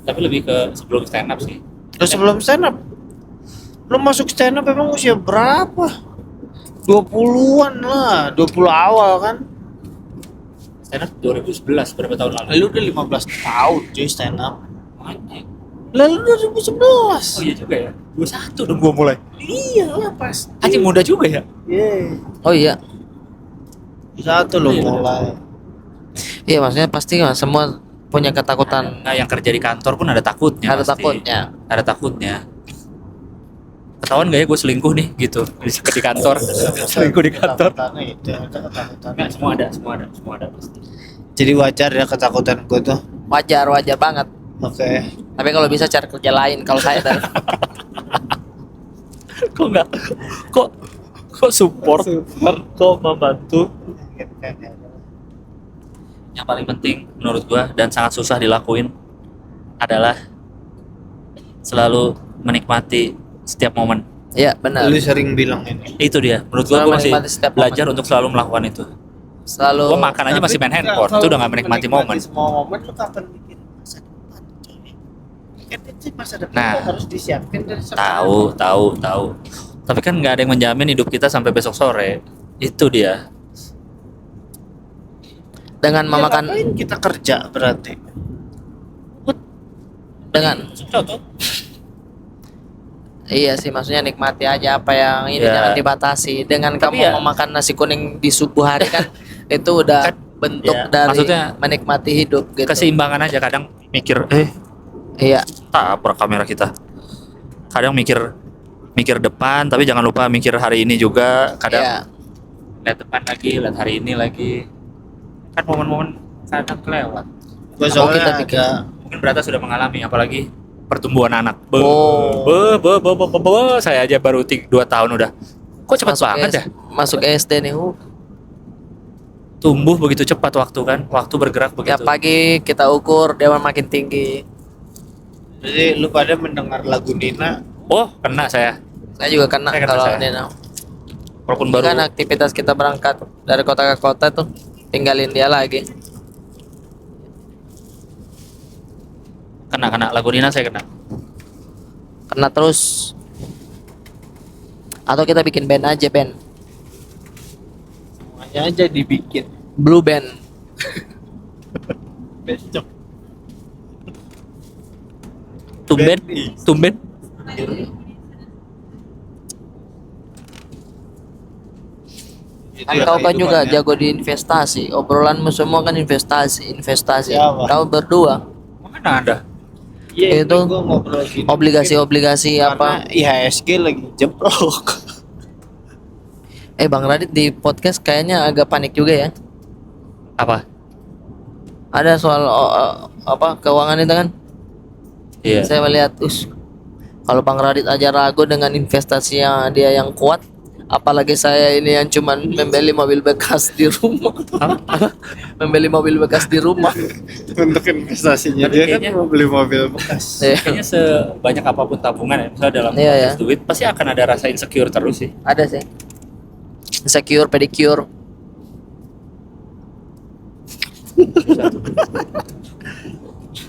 tapi lebih ke sebelum stand up sih. Lu sebelum stand up? Lu masuk stand up emang usia berapa? 20-an lah, 20 awal kan? Stand up 2011, berapa tahun lalu? Lu udah 15 tahun cuy stand up. Anjing. Lalu Oh 2011. iya juga ya. 21 dong gua mulai. Iya lah pasti. Anjing muda juga ya. Iya. Oh iya. Satu lo Iya. mulai. Iya, maksudnya pasti kan semua punya ketakutan. Nah, yang kerja di kantor pun ada takutnya. Ada pasti. takutnya. Ada takutnya. Ketahuan gak ya gue selingkuh nih gitu di kantor. Selingkuh di kantor. Ketakutannya itu, ketakutannya. Enggak, semua ada pasti. Jadi wajar ya ketakutan gue tuh. Wajar banget. Oke. Tapi kalau bisa cari kerja lain kalau saya dan Kok enggak? Kok support? Kok membantu? Yang paling penting menurut gua dan sangat susah dilakuin adalah selalu menikmati setiap momen. Iya, benar. Lu sering bilang ini. Itu dia. Menurut gua Selalu masih menikmati setiap belajar momen. untuk selalu melakukan itu. Selalu Gua makan aja masih main handphone. Itu udah gak menikmati momen. Semua momen lu kapan bikin masa depan coy? Kan itu masa depan Nah. tuh harus disiapin dari sekarang. Tahu. Tapi kan nggak ada yang menjamin hidup kita sampai besok sore. Itu dia. dengan Ya, memakan ngapain kita kerja berarti? dengan Cocok. iya sih, maksudnya nikmati aja apa yang ini, Ya. jangan dibatasi. Dengan Tapi kamu ya- memakan nasi kuning di subuh hari kan itu udah Kan, bentuk ya, dari maksudnya menikmati hidup gitu. Keseimbangan aja, kadang mikir Iya, tabrak kamera kita. Kadang mikir depan, tapi jangan lupa mikir hari ini juga. Kadang iya. lihat depan lagi, lihat hari ini lagi. Kan momen-momen kadang kelewat. Gue Apa soalnya kita bikin? ada Mungkin Brata sudah mengalami, apalagi pertumbuhan anak. Oh. Saya aja baru 2 tahun udah. Kok cepat banget ya? Masuk SD nih. Tumbuh begitu cepat waktu kan, waktu bergerak Tiap begitu. pagi kita ukur dia makin tinggi. Jadi lu pada mendengar lagu Nina, Oh, kena saya. Saya juga kena Saya kena kalau saya. ini nah. Walaupun baru. Kan aktivitas kita berangkat dari kota ke kota tuh tinggalin dia lagi. Kena lagu Nina saya kena. Kena terus. Atau kita bikin band aja, band semuanya aja dibikin. Blue Band. Besok. Tumben, Band tumben. Itu Kan ya kau kan juga kehidupannya. jago di investasi. Obrolanmu semua kan investasi. Siapa? Kau berdua Mana ada? Iya, itu gua ngobrol gini. obligasi-obligasi Karena apa? IHSG lagi jeblok. Bang Radit di podcast kayaknya agak panik juga ya. Apa? Ada soal apa keuangan itu kan? Iya. Saya melihat, kalau Bang Radit aja ragu dengan investasinya dia yang kuat, apalagi saya ini yang cuman membeli mobil bekas di rumah. Membeli mobil bekas di rumah. Untuk investasinya Tapi dia kan kayaknya- mau beli mobil bekas. Kayaknya sebanyak apapun tabungan ya, misalnya dalam Iya, konteks ya. duit, pasti akan ada rasa insecure terus sih. Ada sih. Insecure, pedicure.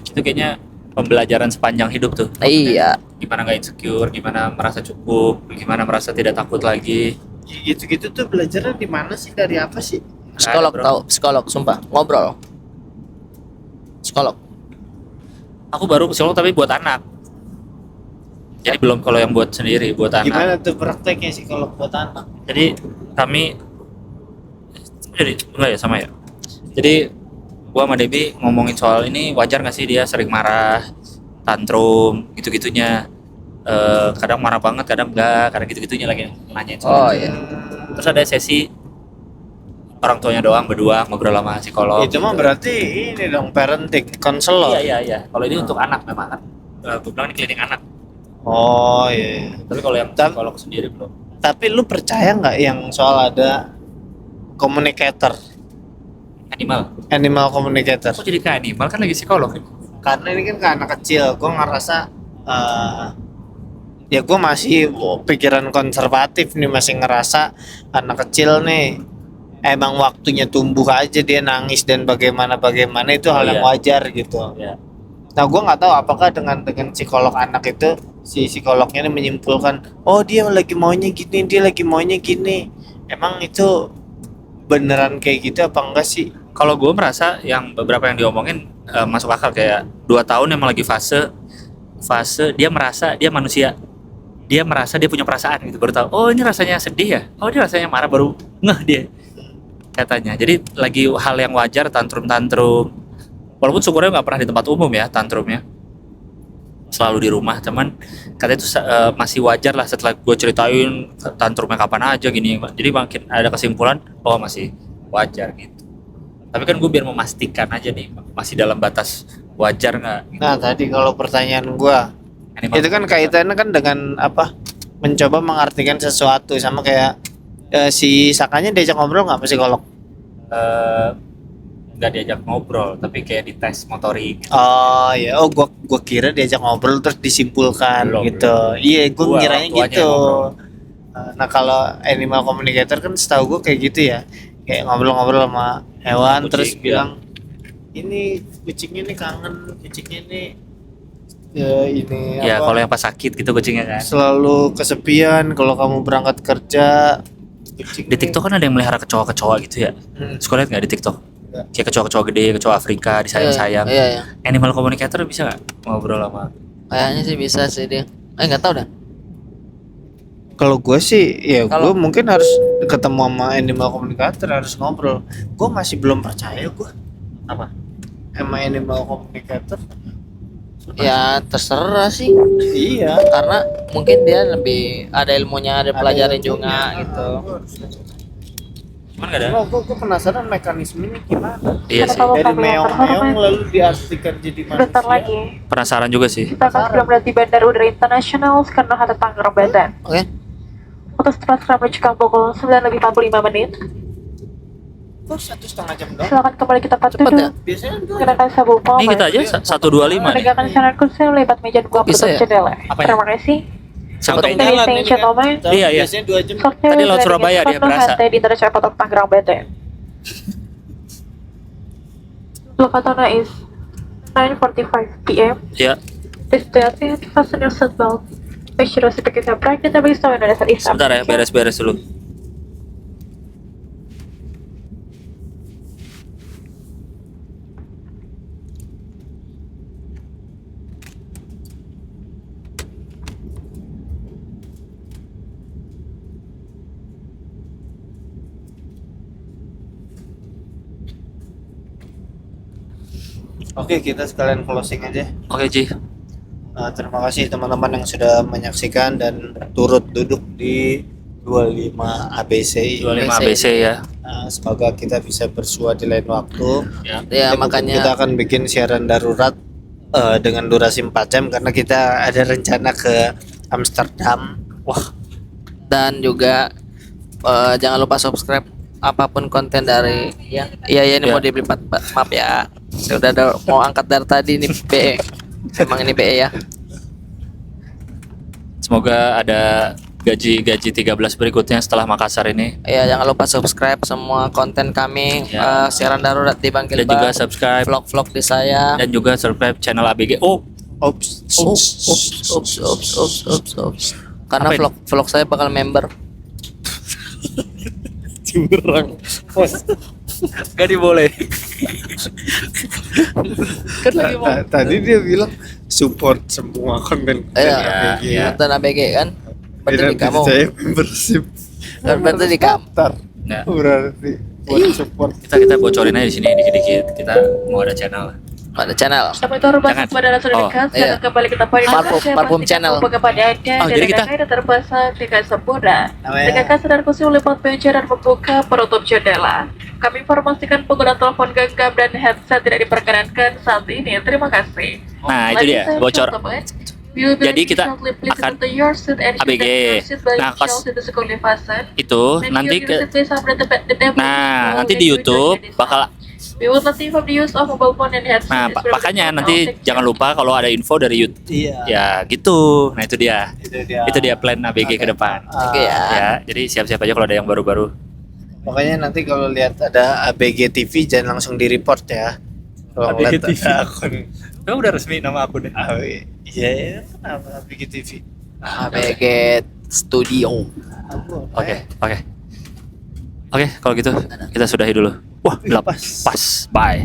Itu kayaknya pembelajaran sepanjang hidup tuh. Iya. Gimana nggak insecure, gimana merasa cukup, gimana merasa tidak takut lagi. Gitu-gitu tuh belajarnya di mana sih, dari apa sih? Psikolog Ada, bro. tahu, psikolog sumpah, ngobrol. Psikolog. Aku baru psikolog tapi buat anak. Jadi belum kalau yang buat sendiri, buat anak. Gimana tuh prakteknya sih kalau buat anak? Jadi kami jadi enggak ya sama ya. Jadi gua sama Debbie ngomongin soal ini, wajar nggak sih dia sering marah, tantrum, gitu-gitunya. Kadang marah banget, kadang enggak, kadang gitu-gitunya lagi nanyain soal. Oh iya. Terus ada sesi orang tuanya doang berdua ngobrol sama psikolog. Itu mah berarti ini dong parenting, konselor. Iya. Kalau ini untuk anak memang kan. Gue bilang ini klinik anak. Oh iya. Tapi kalau yang Tam- psikolog sendiri belum. Tapi lu percaya nggak yang soal ada communicator, animal communicator? Kok jadi kayak animal kan lagi psikolog. Karena ini kan ke anak kecil, gue ngerasa ya gue masih pikiran konservatif nih, masih ngerasa anak kecil nih emang waktunya tumbuh aja dia nangis dan bagaimana itu Oh, hal yang iya. wajar gitu. Ya. Nah gue nggak tahu apakah dengan psikolog anak itu si psikolognya ini menyimpulkan, oh dia lagi maunya gini, dia lagi maunya gini. Emang itu beneran kayak gitu apa enggak sih? Kalau gue merasa yang beberapa yang diomongin masuk akal, kayak 2 tahun emang lagi fase dia merasa dia manusia, dia merasa dia punya perasaan gitu, baru tahu oh ini rasanya sedih ya, oh ini rasanya marah, baru ngeh dia katanya. Jadi lagi hal yang wajar tantrum walaupun syukurnya nggak pernah di tempat umum ya tantrumnya, selalu di rumah. Teman katanya itu masih wajar lah setelah gue ceritain tantrumnya kapan aja gini, jadi makin ada kesimpulan oh masih wajar gitu. Tapi kan gue biar memastikan aja nih masih dalam batas wajar nggak gitu. Nah tadi kalau pertanyaan gua Animal itu kan kaitannya kan dengan apa, mencoba mengartikan sesuatu, sama kayak si Sakanya diajak ngobrol nggak sama psikolog? nggak diajak ngobrol tapi kayak dites motorik gitu. Oh ya, oh gua kira diajak ngobrol terus disimpulkan Belum, gitu. Iya, gua Gua, ngiranya orang tuanya gitu. yang ngobrol. Nah kalau animal communicator kan setahu gua kayak gitu ya, kayak ngobrol-ngobrol sama hewan Kucing, terus ya. bilang ini kucingnya nih kangen, kucingnya nih ini Ya apa, kalau yang pas sakit gitu kucingnya kan. selalu kesepian kalau kamu berangkat kerja. Di TikTok kan ada yang melihara kecoa gitu ya. Hmm. Suka lihat nggak di TikTok? Kayak kecoa-kecoa gede, kecoa Afrika disayang-sayang. Iya, iya. Animal communicator bisa nggak ngobrol sama? Kayaknya sih bisa sih dia. Nggak tahu dah. Kalau gue sih, ya Kalau- gue mungkin harus ketemu sama animal communicator, harus ngobrol. Gue masih belum percaya gue Apa? sama animal communicator. Ya terserah sih. Iya. Karena mungkin dia lebih ada ilmunya, ada pelajaran juga gitu. Cuman nggak ada. Cuma gue penasaran mekanismenya gimana. Iya sih. Kalau Dari kami yang meong-meong terhormat, lalu diartikan jadi sebentar manusia. lagi Penasaran juga sih. kita akan segera mendarat di Bandara Udara Internasional Soekarno-Hatta Tangerang, Banten. Oke. Untuk transfer menuju pukul 9:45 menit. Kok 1,5 jam doang? Silakan kembali ke tempat Cepet ya? duduk. Biasanya dua. Kenakan sabuk Ini kita aja 125 nih. Menegakkan syarat kursi melipat meja 2 Bisa penutup ya? jendela. Apanya? Terima kasih. Sampai Jalan Ladies and ini kan. gentlemen. Iya, iya. Biasanya 2 jam. Tadi laut Surabaya dia berasa. Di International Airport of Tangerang, Banten. Lokatona is 9:45 p.m. Ya, Please stay attentive, fasten your seatbelt. Make sure to secure your bag and be stored in the sebentar ya, beres-beres dulu. Oke, kita sekalian closing aja. Oke, Ji. Terima kasih teman-teman yang sudah menyaksikan dan turut duduk di 25 ABC. 25 ABC ya. Semoga kita bisa bersua di lain waktu. Ya. Ya Mungkin makanya kita akan bikin siaran darurat dengan durasi 4 jam karena kita ada rencana ke Amsterdam. Wah, dan juga jangan lupa subscribe apapun konten dari ya ini Ya. mau dibeli maaf ya, saya udah mau angkat dari tadi nih BE. Emang ini BE ya. semoga ada gaji 13 berikutnya setelah Makassar ini. Ya jangan lupa subscribe semua konten kami, Ya. siaran darurat di Bangkil Dan juga Bar, subscribe vlog-vlog di saya. dan juga subscribe channel ABG. Oh, Ops. Ups. Karena Apa ini? vlog saya bakal member. Curang. gak diboleh. Kan lagi mau Tadi dia bilang support semua konten Iya, ABG. ya. konten ABG kan. Berarti di kamu. Saya membership. Kan berarti di kamu. Daftar. Nah, Berarti buat support. kita bocorin aja di sini dikit-dikit. Kita mau ada channel. Ada channel. Sampai itu hormat Jangan. kepada sudah Oh, dekat, iya. silakan kembali ke tempat yang Parfum- saya parfum pastikan channel. bahwa kepada Anda Oh, dan jadi kita- Anda terpasang dengan sempurna. Namanya- Dengan sadar kursi melipat meja dan membuka penutup jendela. Kami informasikan pengguna telepon genggam dan headset tidak diperkenankan saat ini. Terima kasih. Nah, itu dia, bocor. Jadi kita akan ABG. Nah, itu nanti ke Nah, nanti di YouTube bakal Nah, makanya nanti jangan lupa kalau ada info dari YouTube. Iya. Ya, gitu. Nah, itu dia. Itu dia. Itu dia plan ABG ke depan. Oke ya. Ya, jadi siap-siap aja kalau ada yang baru-baru. Makanya nanti kalau lihat ada ABG TV jangan langsung di-report ya. Kalau ABG ngeliat TV. ada akun Udah resmi nama akunnya. Iya, ya, kenapa ABG TV? ABG Studio. Oke. Oke, kalau gitu kita sudahi dulu. Wah, gelap. Pas. Pas. Bye.